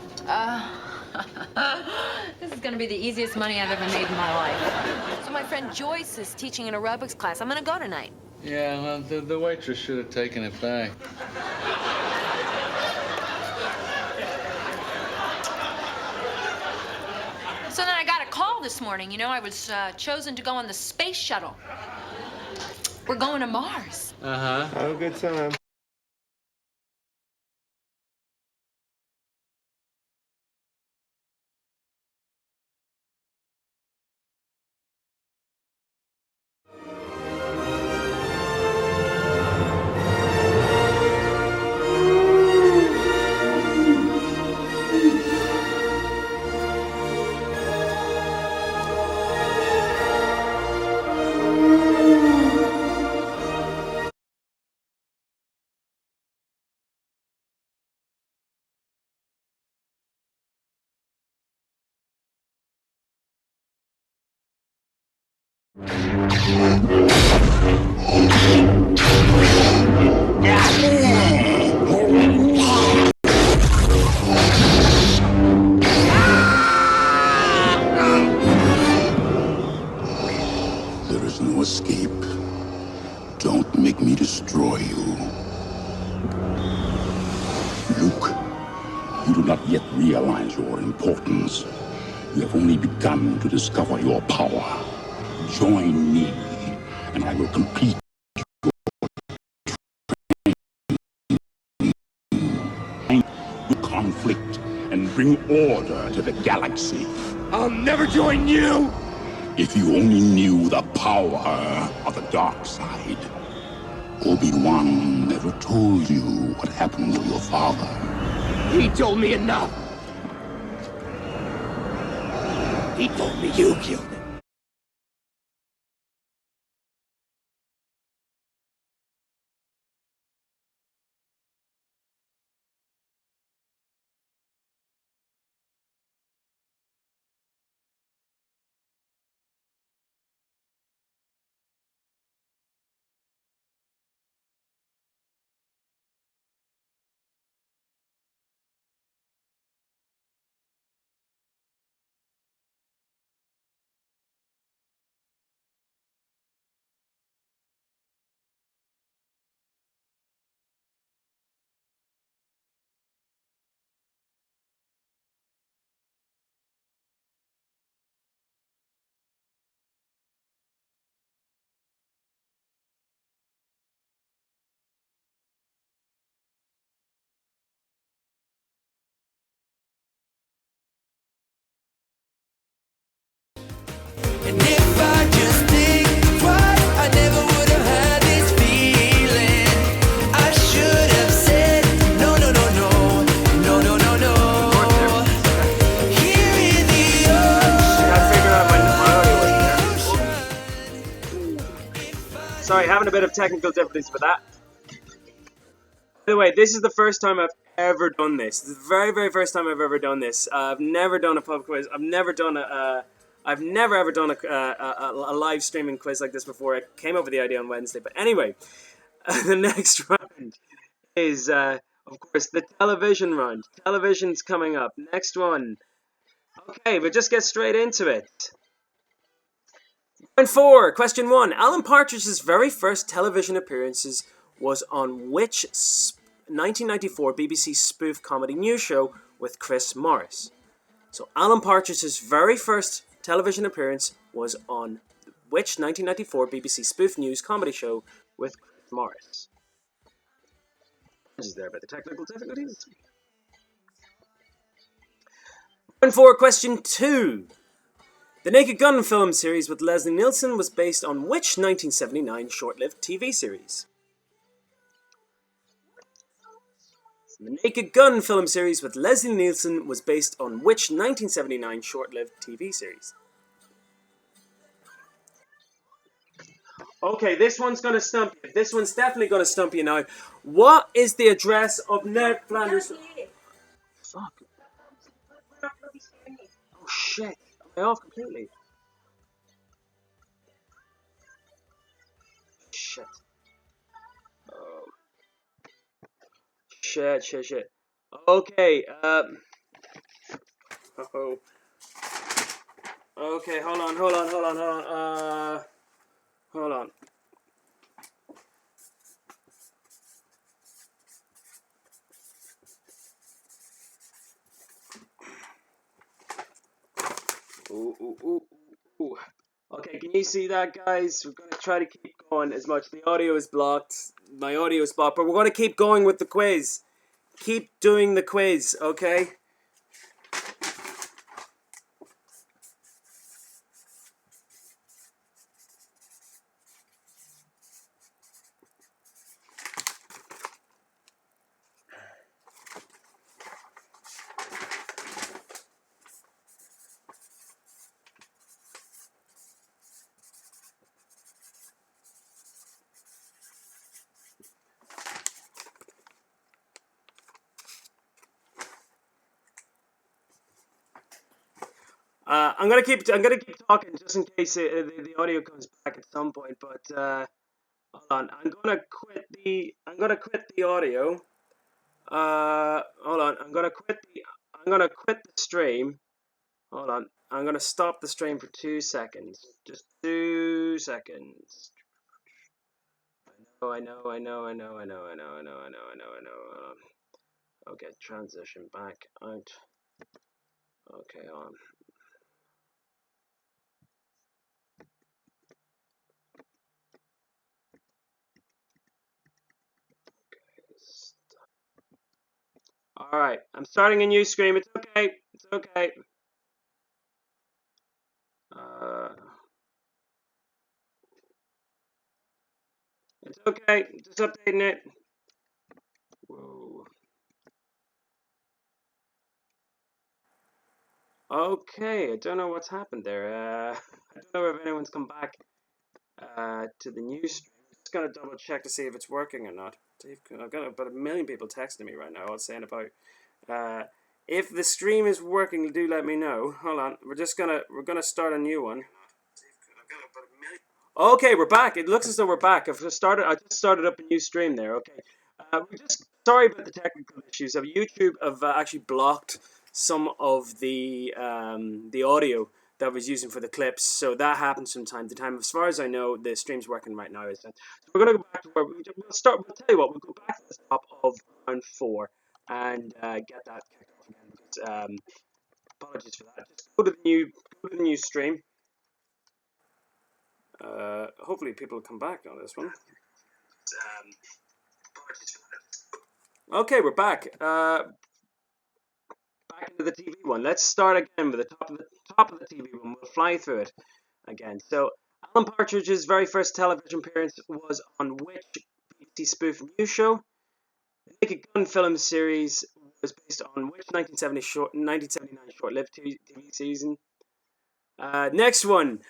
This is gonna be the easiest money I've ever made in my life. So my friend Joyce is teaching an aerobics class. I'm gonna go tonight. Yeah, well, the waitress should have taken it back. So then I got a call this morning. You know, I was chosen to go on the space shuttle. We're going to Mars. Uh-huh. Oh, good time. There is no escape. Don't make me destroy you. Luke, you do not yet realize your importance. You have only begun to discover your power. Join me, and I will complete the conflict and bring order to the galaxy. I'll never join you! If you only knew the power of the dark side. Obi-Wan never told you what happened to your father. He told me enough. He told me you killed him. And if I just think twice, I never would have had this feeling. I should have said no, no, no, no, no, no, no, no. Here in the Gotta figure out when my audio wasn't there. Sorry, having a bit of technical difficulties with that. By the way, this is the first time I've ever done this. This is the very, very first time I've ever done this. I've never done a pub quiz. I've never ever done a live streaming quiz like this before. I came up with the idea on Wednesday. But anyway, the next round is, of course, the television round. Television's coming up. Next one. Okay, we'll just get straight into it. Round 4, question 1. Alan Partridge's very first television appearances was on which 1994 BBC spoof comedy news show with Chris Morris? So Alan Partridge's very first television appearance was on which 1994 BBC spoof news comedy show with Chris Morris? Is there about the technical difficulties? Round 4, question 2. The Naked Gun film series with Leslie Nielsen was based on which 1979 short-lived TV series? The Naked Gun film series with Leslie Nielsen was based on which 1979 short-lived TV series? Okay, this one's going to stump you. This one's definitely going to stump you now. What is the address of Ned Flanders? Fuck. Oh shit. Am I off completely? Shit. Oh. Shit. Okay, oh. Okay, hold on. Hold on. Ooh. Okay, can you see that, guys? We're going to try to keep going as much. The audio is blocked. My audio is blocked, but we're going to keep going with the quiz. Keep doing the quiz, okay? I'm gonna keep talking just in case the audio comes back at some point. But hold on, I'm gonna quit the audio. Hold on, I'm gonna quit the stream. Hold on, I'm gonna stop the stream for 2 seconds. Just 2 seconds. I know. Okay, transition back out. Okay, on. All right, I'm starting a new stream. It's okay. It's okay. It's okay. Just updating it. Whoa. Okay, I don't know what's happened there. I don't know if anyone's come back to the new stream. I'm just gonna double check to see if it's working or not. I've got about 1 million people texting me right now. All saying about if the stream is working, do let me know. Hold on, we're gonna start a new one. Okay, we're back. It looks as though we're back. I just started up a new stream there. Okay, we're just sorry about the technical issues. YouTube have actually blocked some of the audio that I was using for the clips, so that happens from time to time. As far as I know, the stream's working right now. So we're gonna go back to where we'll start. We'll tell you what. We'll go back to the top of round 4 and get that kicked off again. Because, apologies for that. Just go to the new stream. Hopefully people will come back on this one. Okay, we're back. Back into the TV one. Let's start again with the top of the TV one. We'll fly through it again. So, Alan Partridge's very first television appearance was on which BBC spoof news show? The Naked Gun film series was based on which 1979 short-lived TV season? Next one.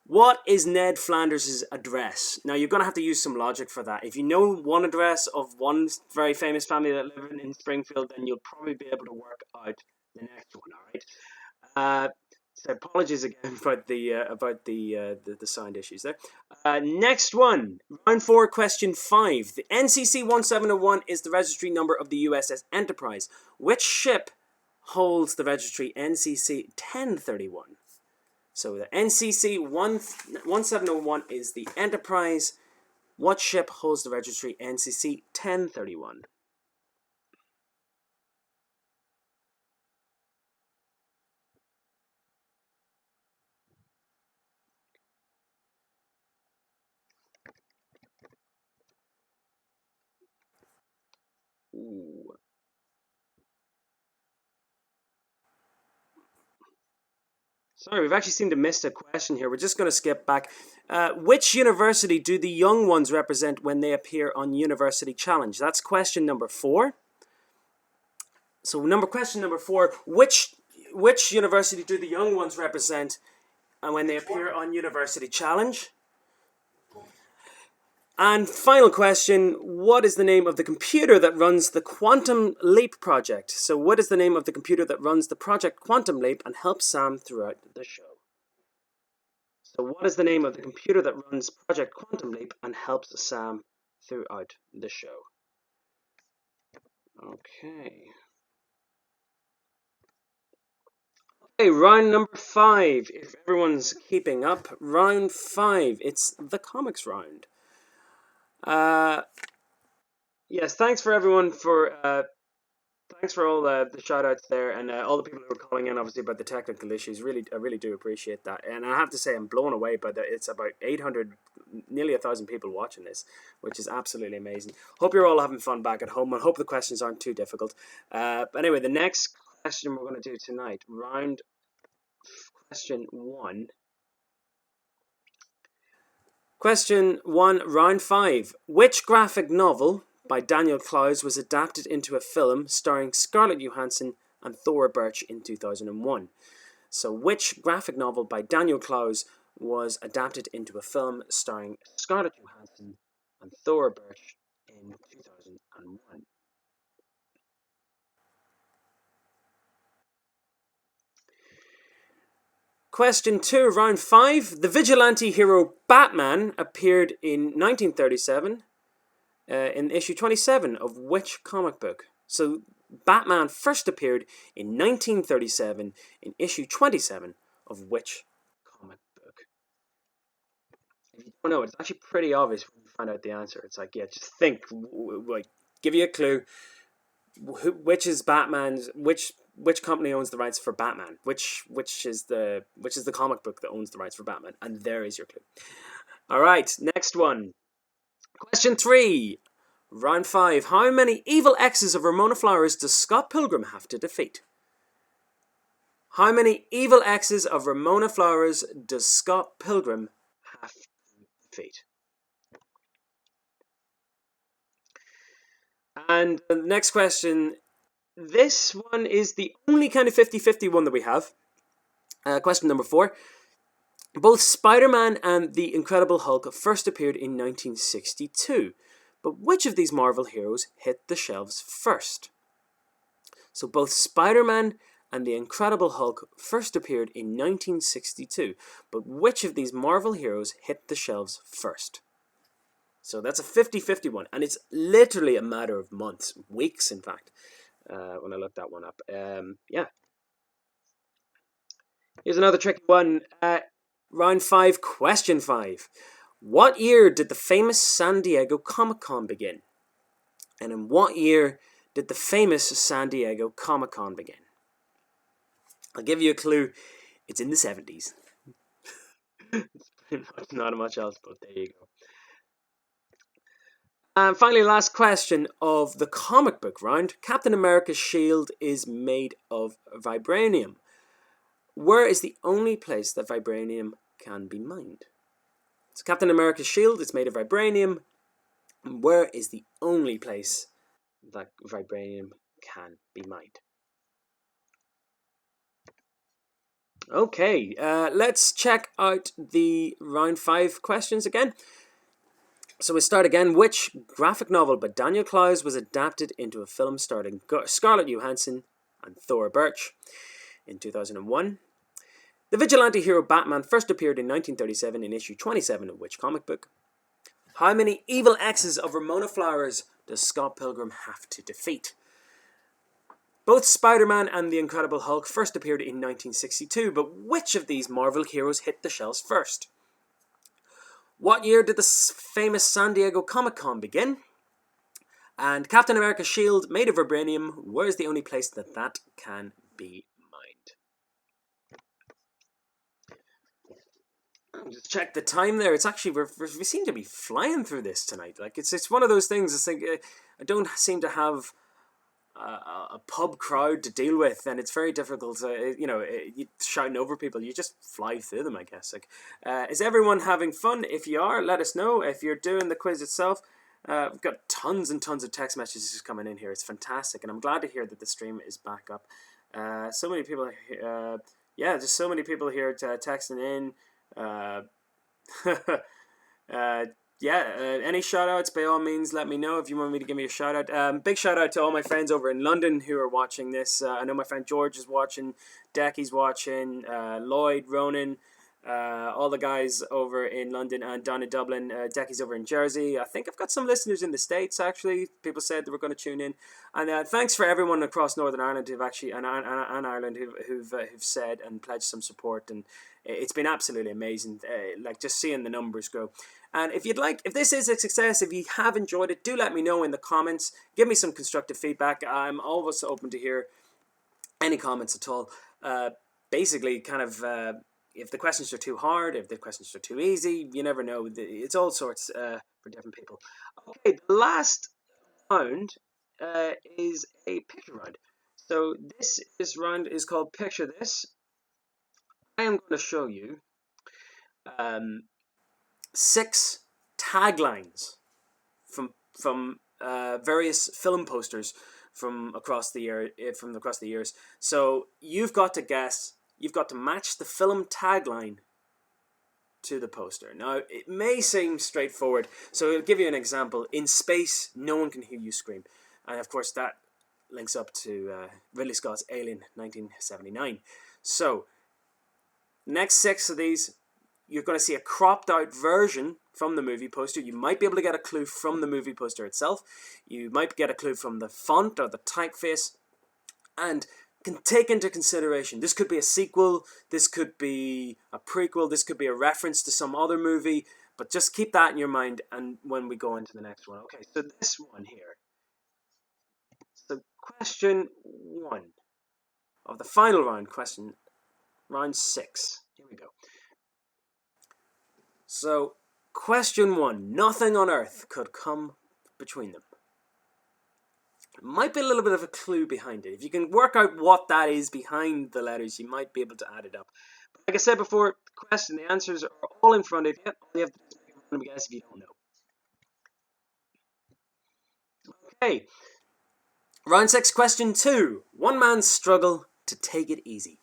What is Ned Flanders' address? Now, you're going to have to use some logic for that. If you know one address of one very famous family that live in Springfield, then you'll probably be able to work out the next one, all right? So apologies again about the sound issues there. Next one, round 4, question 5. The NCC 1701 is the registry number of the USS Enterprise. Which ship holds the registry NCC 1031? So the NCC 1701 is the Enterprise. What ship holds the registry NCC 1031? Ooh. Sorry, we've actually seemed to miss a question here. We're just going to skip back. Which university do the young ones represent when they appear on University Challenge? That's question number 4. So question number 4, which university do the young ones represent when they appear on University Challenge? And final question, what is the name of the computer that runs the Quantum Leap project? So what is the name of the computer that runs the project Quantum Leap and helps Sam throughout the show? So what is the name of the computer that runs Project Quantum Leap and helps Sam throughout the show? Okay. Okay, round number 5. If everyone's keeping up, round 5. It's the comics round. Yes, thanks for everyone for thanks for all the shout outs there and all the people who were calling in obviously about the technical issues. I really do appreciate that. And I have to say I'm blown away by that. It's about 800, nearly 1,000 people watching this, which is absolutely amazing. Hope you're all having fun back at home and hope the questions aren't too difficult. But anyway, the next question we're going to do tonight, question 1. Question 1, round 5. Which graphic novel by Daniel Clowes was adapted into a film starring Scarlett Johansson and Thora Birch in 2001? So which graphic novel by Daniel Clowes was adapted into a film starring Scarlett Johansson and Thora Birch in 2001? Question 2, round 5. The vigilante hero Batman appeared in 1937 in issue 27 of which comic book? So Batman first appeared in 1937 in issue 27 of which comic book? If you don't know, it's actually pretty obvious when you find out the answer. It's like, yeah, just think, like, give you a clue. Which is Batman's? Which company owns the rights for Batman? Which is the comic book that owns the rights for Batman? And there is your clue. All right, next one. Question 3, round 5. How many evil exes of Ramona Flowers does Scott Pilgrim have to defeat? How many evil exes of Ramona Flowers does Scott Pilgrim have to defeat? And the next question, this one is the only kind of 50-50 one that we have. Question number 4. Both Spider-Man and the Incredible Hulk first appeared in 1962. But which of these Marvel heroes hit the shelves first? So both Spider-Man and the Incredible Hulk first appeared in 1962. But which of these Marvel heroes hit the shelves first? So that's a 50-50 one. And it's literally a matter of months, weeks in fact, when I looked that one up. Yeah. Here's another tricky one. Round 5, question 5. What year did the famous San Diego Comic-Con begin? And in what year did the famous San Diego Comic-Con begin? I'll give you a clue. It's in the 70s. It's pretty much not much else, but there you go. And finally, last question of the comic book round. Captain America's shield is made of vibranium. Where is the only place that vibranium can be mined? So Captain America's shield is made of vibranium. Where is the only place that vibranium can be mined? Okay, let's check out the round 5 questions again. So we start again. Which graphic novel by Daniel Clowes was adapted into a film starring Scarlett Johansson and Thora Birch in 2001? The vigilante hero Batman first appeared in 1937 in issue 27 of which comic book? How many evil exes of Ramona Flowers does Scott Pilgrim have to defeat? Both Spider-Man and the Incredible Hulk first appeared in 1962, but which of these Marvel heroes hit the shelves first? What year did the famous San Diego Comic-Con begin? And Captain America's shield made of vibranium, where is the only place that that can be mined? Just check the time there. It's actually, we seem to be flying through this tonight. Like, it's one of those things, it's like, I don't seem to have a pub crowd to deal with, and it's very difficult to, you shouting over people. You just fly through them, I guess. Like, is everyone having fun? If you are, let us know. If you're doing the quiz itself, we've got tons and tons of text messages coming in here. It's fantastic, and I'm glad to hear that the stream is back up. So many people, just so many people here texting in. Any shout outs, by all means, let me know if you want me to give me a shout out. Big shout out to all my friends over in London who are watching this. I know my friend George is watching, Decky's watching, Lloyd, Ronan, all the guys over in London, and Don in Dublin. Decky's over in Jersey. I think I've got some listeners in the States, actually. People said they were going to tune in. And thanks for everyone across Northern Ireland who've actually, and Ireland who've said and pledged some support. And it's been absolutely amazing, like just seeing the numbers grow. And if this is a success, if you have enjoyed it, do let me know in the comments. Give me some constructive feedback. I'm always open to hear any comments at all. Basically, kind of, if the questions are too hard, if the questions are too easy, you never know. It's all sorts for different people. Okay, the last round is a picture round. So this round is called Picture This. I am going to show you 6 taglines from various film posters from across the years. So you've got to guess. You've got to match the film tagline to the poster. Now it may seem straightforward. So I'll give you an example. In space, no one can hear you scream, and of course that links up to Ridley Scott's Alien, 1979. So next 6 of these, you're going to see a cropped out version from the movie poster. You might be able to get a clue from the movie poster itself. You might get a clue from the font or the typeface. And can take into consideration, this could be a sequel, this could be a prequel, this could be a reference to some other movie, but just keep that in your mind and when we go into the next one. Okay, so this one here. So question 1 of the final round, round 6. Here we go. So, question 1. Nothing on earth could come between them. Might be a little bit of a clue behind it. If you can work out what that is behind the letters, you might be able to add it up. But like I said before, the answers are all in front of you. All you have to do is make a random guess if you don't know. Okay. Round 6, question 2. One man's struggle to take it easy.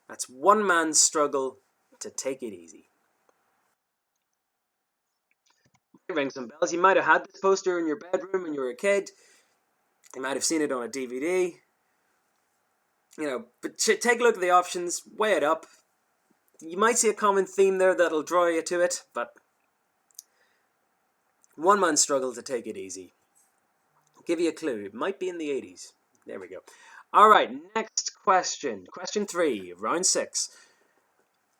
That's one man's struggle to take it easy. Might ring some bells. You might have had this poster in your bedroom when you were a kid. You might have seen it on a DVD. But take a look at the options, weigh it up. You might see a common theme there that'll draw you to it, but one man's struggle to take it easy. I'll give you a clue. It might be in the 80s. There we go. Alright, next question. Question 3, round 6.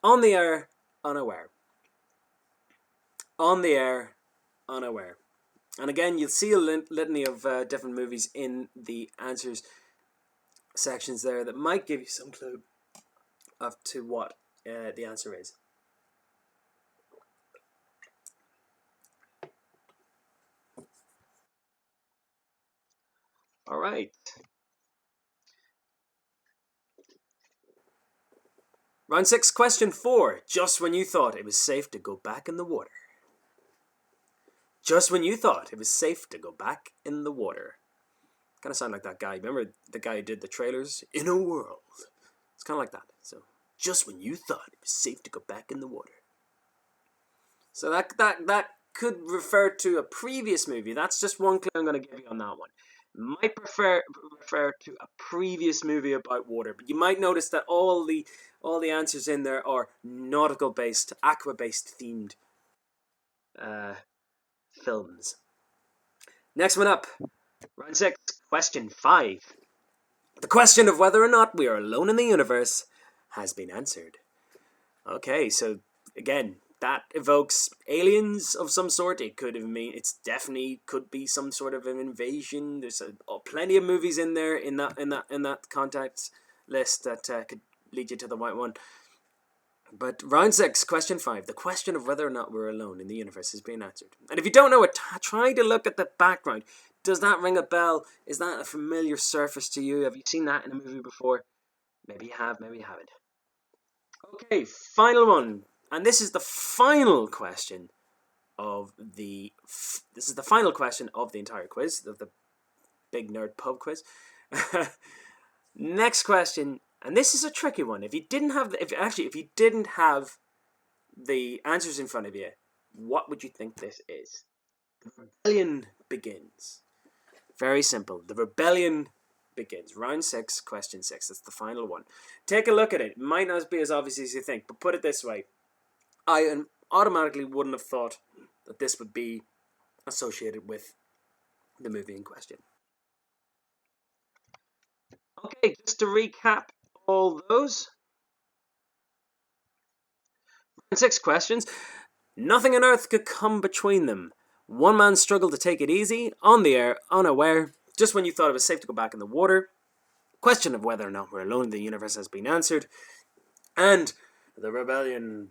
On the air, unaware. On the air, unaware. And again, you'll see a litany of different movies in the answers sections there that might give you some clue of to what the answer is. Alright. Round 6, question 4. Just when you thought it was safe to go back in the water. Just when you thought it was safe to go back in the water. Kind of sound like that guy. Remember the guy who did the trailers? In a world. It's kind of like that. So, just when you thought it was safe to go back in the water. So that could refer to a previous movie. That's just one clue I'm going to give you on that one. Might refer to a previous movie about water, but you might notice that all the answers in there are nautical based, aqua based themed films. Next one up, round 6, question 5. The question of whether or not we are alone in the universe has been answered. Okay, so again, that evokes aliens of some sort. It could have it's definitely could be some sort of an invasion. There's plenty of movies in there in that context list that could lead you to the right one. But round 6, question 5, the question of whether or not we're alone in the universe has been answered. And if you don't know it, try to look at the background. Does that ring a bell? Is that a familiar surface to you? Have you seen that in a movie before? Maybe you have, maybe you haven't. Okay, final one. And this is the final question of the entire quiz, of the big nerd pub quiz. Next question, and this is a tricky one. If you didn't have the answers in front of you, what would you think this is? The rebellion begins. Very simple. The rebellion begins. Round 6, question 6. That's the final one. Take a look at it. It might not be as obvious as you think, but put it this way. I automatically wouldn't have thought that this would be associated with the movie in question. Okay, just to recap all those. 6 questions. Nothing on earth could come between them. One man struggled to take it easy. On the air, unaware. Just when you thought it was safe to go back in the water. Question of whether or not we're alone in the universe has been answered. And the rebellion.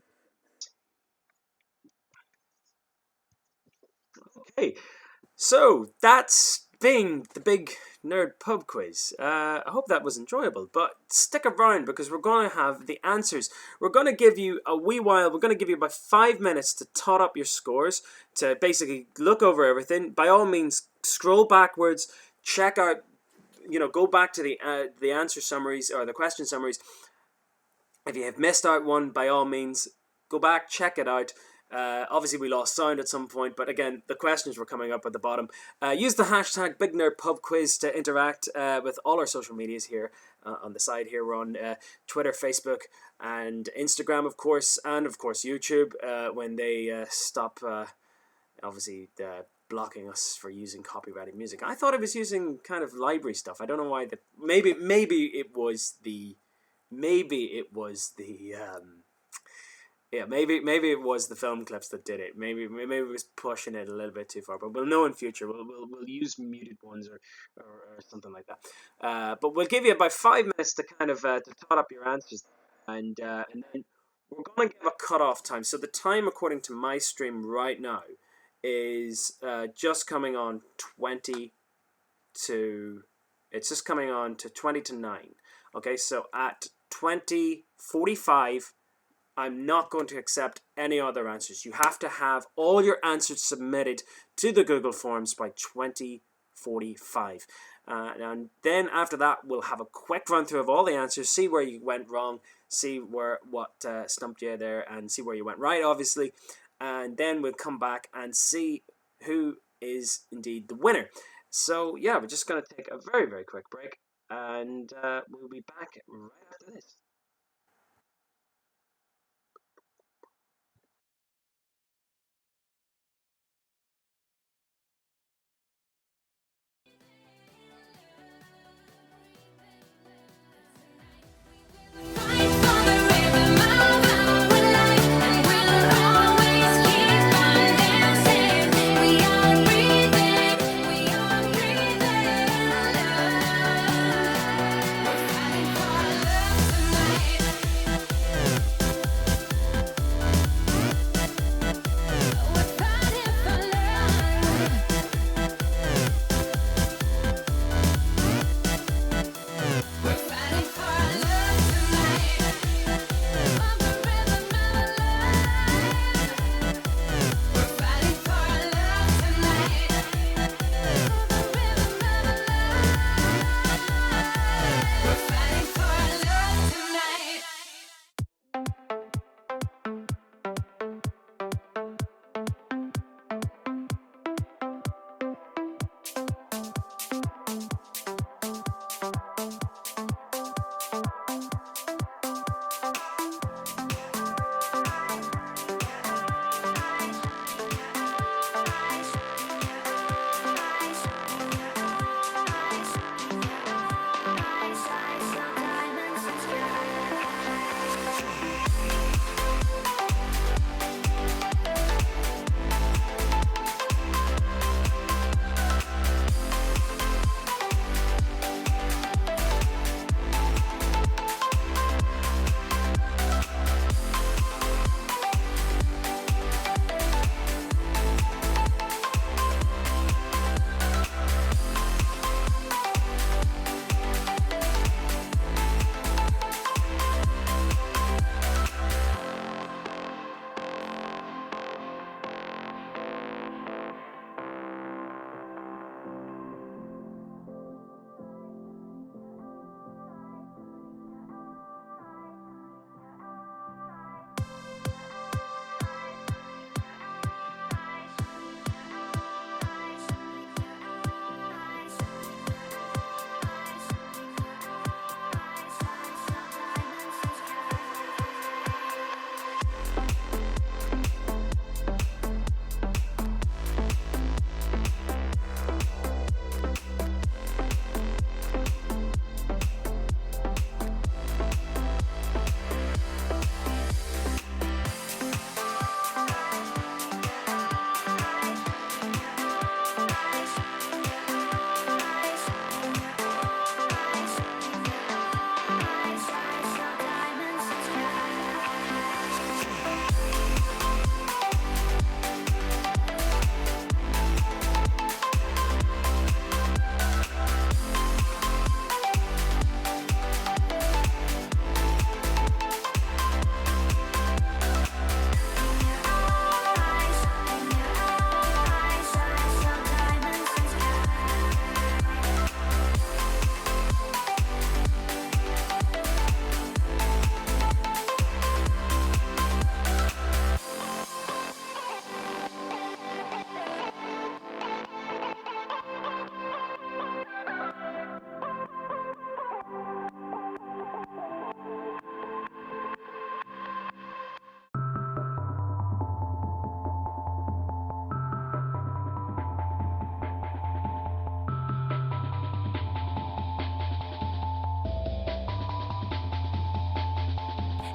Okay, so that's been the big nerd pub quiz. I hope that was enjoyable, but stick around because we're going to have the answers. We're going to give you a wee while. We're going to give you about 5 minutes to tot up your scores, to basically look over everything. By all means, scroll backwards, check out, go back to the answer summaries or the question summaries. If you have missed out one, by all means, go back, check it out. Obviously, we lost sound at some point, but again, the questions were coming up at the bottom. Use the hashtag Big Nerd Pub Quiz to interact with all our social medias here on the side. Here we're on Twitter, Facebook, and Instagram, of course, and of course YouTube. When they stop, obviously, blocking us for using copyrighted music. I thought it was using kind of library stuff. I don't know why. Maybe it was the yeah, maybe it was the film clips that did it. Maybe it was pushing it a little bit too far. But we'll know in future. We'll use muted ones or something like that. But we'll give you about 5 minutes to kind of to tot up your answers, and then we're going to give a cutoff time. So the time according to my stream right now is just coming on 20 to. It's just coming on to 20 to 9. Okay, so at 20:45. I'm not going to accept any other answers. You have to have all your answers submitted to the Google Forms by 20:45. And then after that, we'll have a quick run through of all the answers, see where you went wrong, see what stumped you there, and see where you went right, obviously. And then we'll come back and see who is indeed the winner. So, yeah, we're just going to take a very, very quick break, and we'll be back right after this. Tonight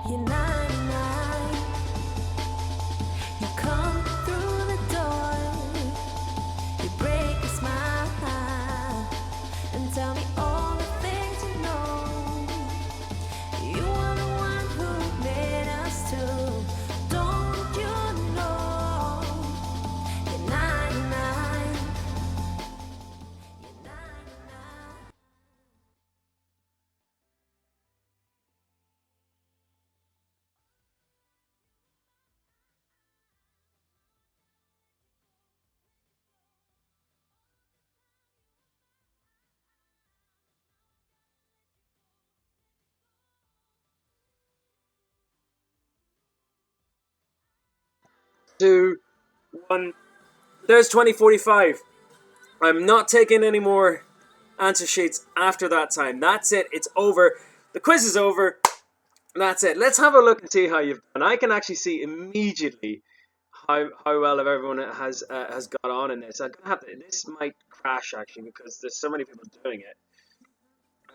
You're 99. You come through the door, you break a smile, and tell me all the things you know. You are the one who made us two. Don't you know? You're 99. You're 99. Two, one. There's 2045. I'm not taking any more answer sheets after that time. That's it. It's over. The quiz is over. That's it. Let's have a look and see how you've done. I can actually see immediately how well everyone has got on in this. I'm gonna have to, this might crash actually because there's so many people doing it.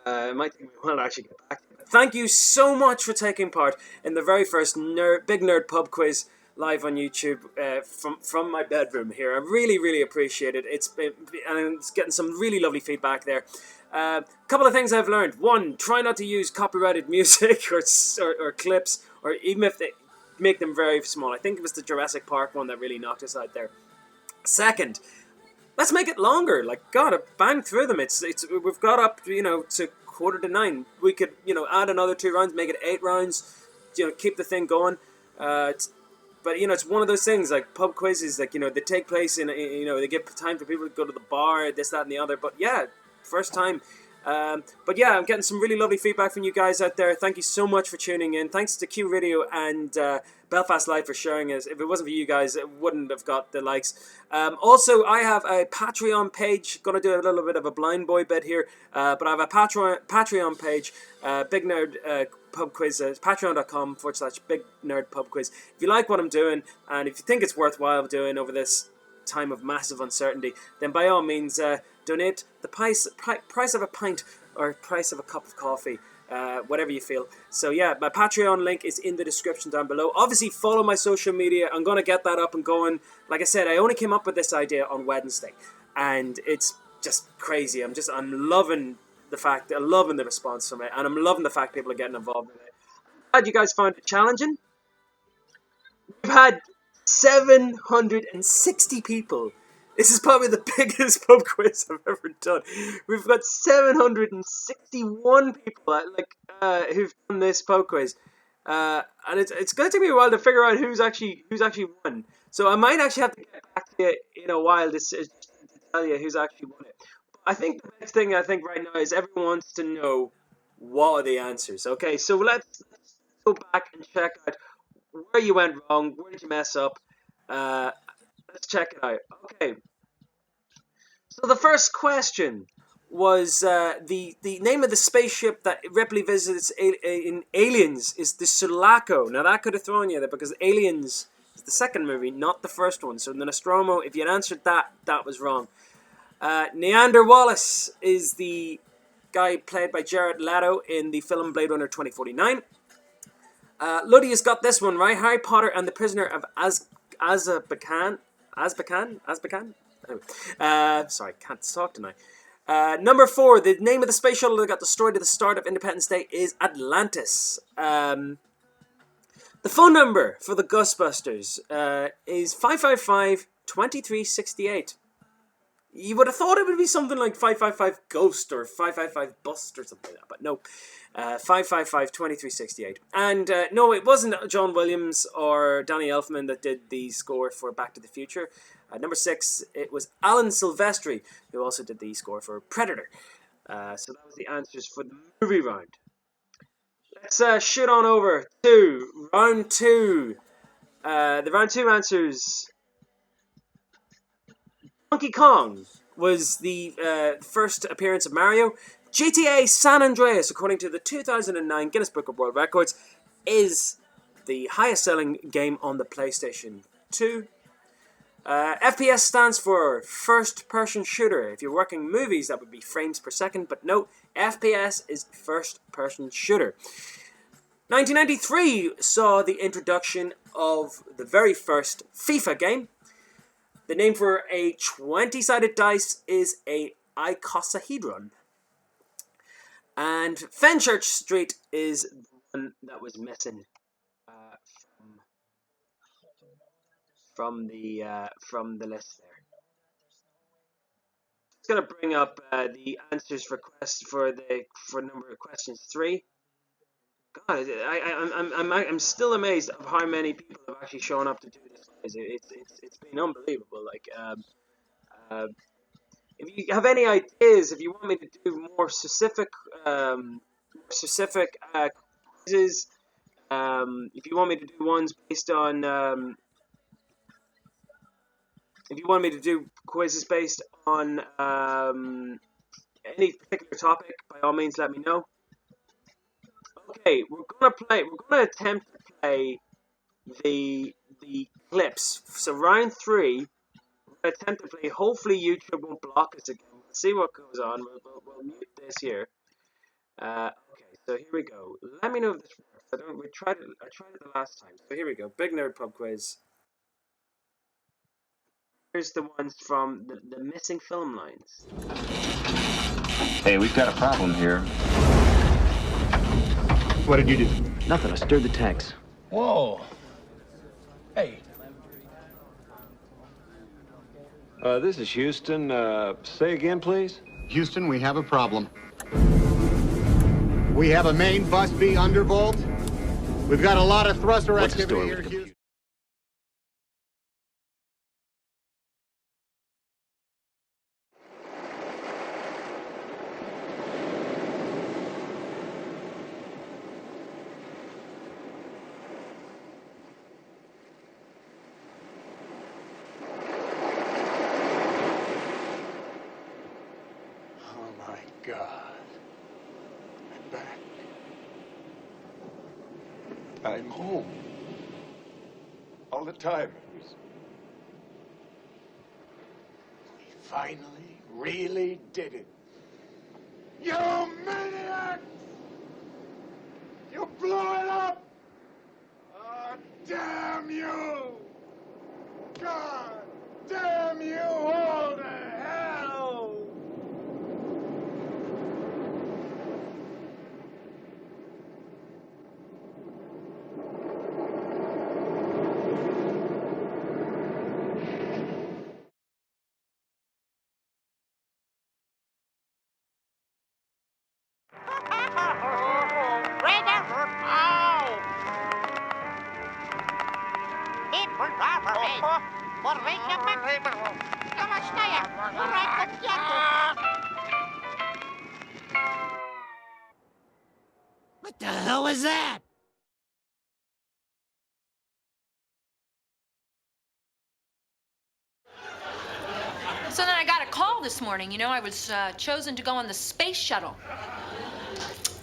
It might take me a while to actually get back to it. Thank you so much for taking part in the very first Big Nerd Pub Quiz live on YouTube from my bedroom here. I really appreciate it. And it's getting some really lovely feedback there. A couple of things I've learned. One, try not to use copyrighted music or clips, or even if they make them very small. I think it was the Jurassic Park one that really knocked us out there. Second, let's make it longer. Like, God, I banged through them. We've got up, to 8:45. We could, add another 2 rounds, make it 8 rounds. Keep the thing going. But it's one of those things, like pub quizzes, like they take place in they give time for people to go to the bar, this, that, and the other. But yeah, first time. But yeah, I'm getting some really lovely feedback from you guys out there. Thank you so much for tuning in. Thanks to Q Radio and Belfast Live for sharing us. If it wasn't for you guys, it wouldn't have got the likes. Also, I have a Patreon page. Going to do a little bit of a blind boy bit here. But I have a Patreon page, Big Nerd Pub Quiz, patreon.com/Big Nerd Pub Quiz. If you like what I'm doing, and if you think it's worthwhile doing over this time of massive uncertainty, then by all means, donate the price of a pint or price of a cup of coffee, whatever you feel. So yeah, my Patreon link is in the description down below. Obviously, follow my social media. I'm going to get that up and going. Like I said, I only came up with this idea on Wednesday, and it's just crazy. I'm loving the response from it, and I'm loving the fact people are getting involved in it. Glad you guys found it challenging. We've had 760 people. This is probably the biggest pub quiz I've ever done. We've got 761 people who've done this pub quiz, and it's going to take me a while to figure out who's actually won. So I might actually have to get back to you in a while to tell you who's actually won it. I think the next thing right now is everyone wants to know what are the answers. Okay, so let's go back and check out where you went wrong, where did you mess up. Let's check it out. Okay. So the first question was the name of the spaceship that Ripley visits in Aliens is the Sulaco. Now that could have thrown you there because Aliens is the second movie, not the first one. So the Nostromo, if you had answered that was wrong. Neander Wallace is the guy played by Jared Leto in the film Blade Runner 2049. Luddy has got this one right. Harry Potter and the Prisoner of Azkaban. Sorry, can't talk tonight. Number 4, the name of the space shuttle that got destroyed at the start of Independence Day is Atlantis. The phone number for the Ghostbusters is 555-2368. You would have thought it would be something like 555 Ghost or 555 Bust or something like that, but no. 555-2368. And no, it wasn't John Williams or Danny Elfman that did the score for Back to the Future. Number 6, it was Alan Silvestri who also did the score for Predator. So that was the answers for the movie round. Let's shoot on over to round 2. The round 2 answers. Donkey Kong was the first appearance of Mario. GTA San Andreas, according to the 2009 Guinness Book of World Records, is the highest selling game on the PlayStation 2. FPS stands for first person shooter. If you're working movies, that would be frames per second, but no, FPS is first person shooter. 1993 saw the introduction of the very first FIFA game. The name for a 20-sided dice is a icosahedron. And Fenchurch Street is the one that was missing from the list there. It's going to bring up the answers for number of questions 3. God, I'm still amazed of how many people have actually shown up to do this. It's been unbelievable. Like, if you have any ideas, if you want me to do more specific quizzes, if you want me to do ones based on, if you want me to do quizzes based on any particular topic, by all means, let me know. Okay, we're gonna attempt to play the clips. So round 3, we're gonna attempt to play. Hopefully YouTube won't block us again. We'll see what goes on. We'll mute this here. Okay, so here we go. Let me know if this works. I tried it the last time. So here we go. Big Nerd Pub Quiz. Here's the ones from the missing film lines. Hey, we've got a problem here. What did you do? Nothing. I stirred the tanks. Whoa. Hey. This is Houston. Say again, please. Houston, we have a problem. We have a main bus B undervolt. We've got a lot of thruster What's the activity story here, with the Houston. Oh my God. I'm back. I'm home. All the time it was. We finally really did it. You maniacs! You blew it up! Oh, damn you! God damn you all to hell! What the hell was that? So then I got a call this morning. You know, I was chosen to go on the space shuttle.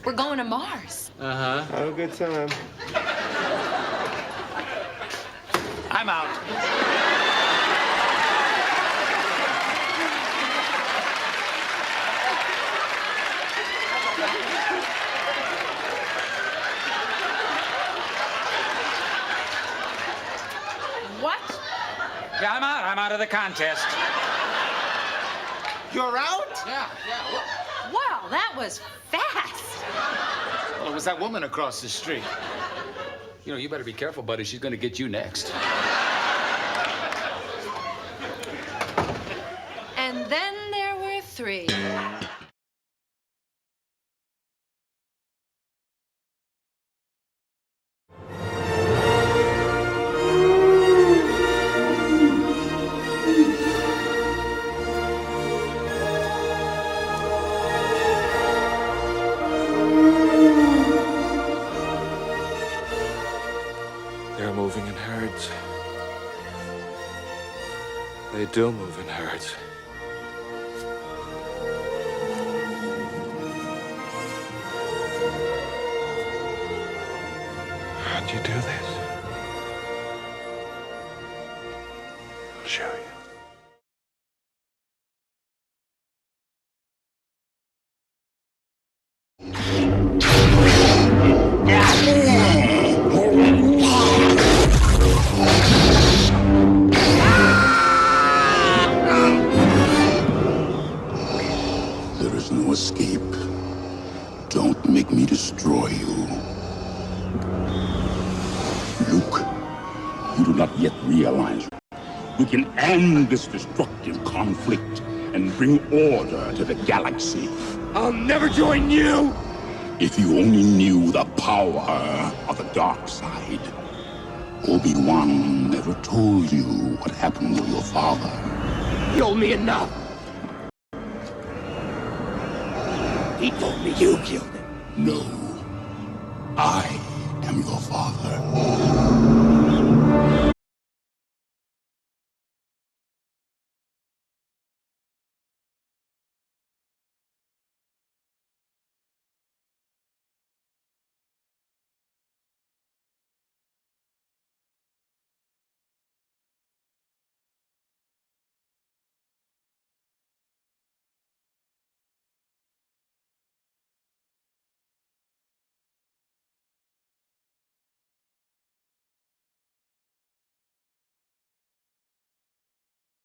We're going to Mars. Uh-huh. Have a good time. I'm out. What? Yeah, I'm out. I'm out of the contest. You're out? Yeah. Wow, that was fast. Well, it was that woman across the street. You know, you better be careful, buddy. She's gonna get you next. And then there were 3. They're moving in herds. They do move in herds. How'd you do this? I'll show you. Yeah. make me destroy you. Luke, you do not yet realize we can end this destructive conflict and bring order to the galaxy. I'll never join you! If you only knew the power of the dark side. Obi-Wan never told you what happened to your father. He told me enough! He told me you killed him. No. I am your father.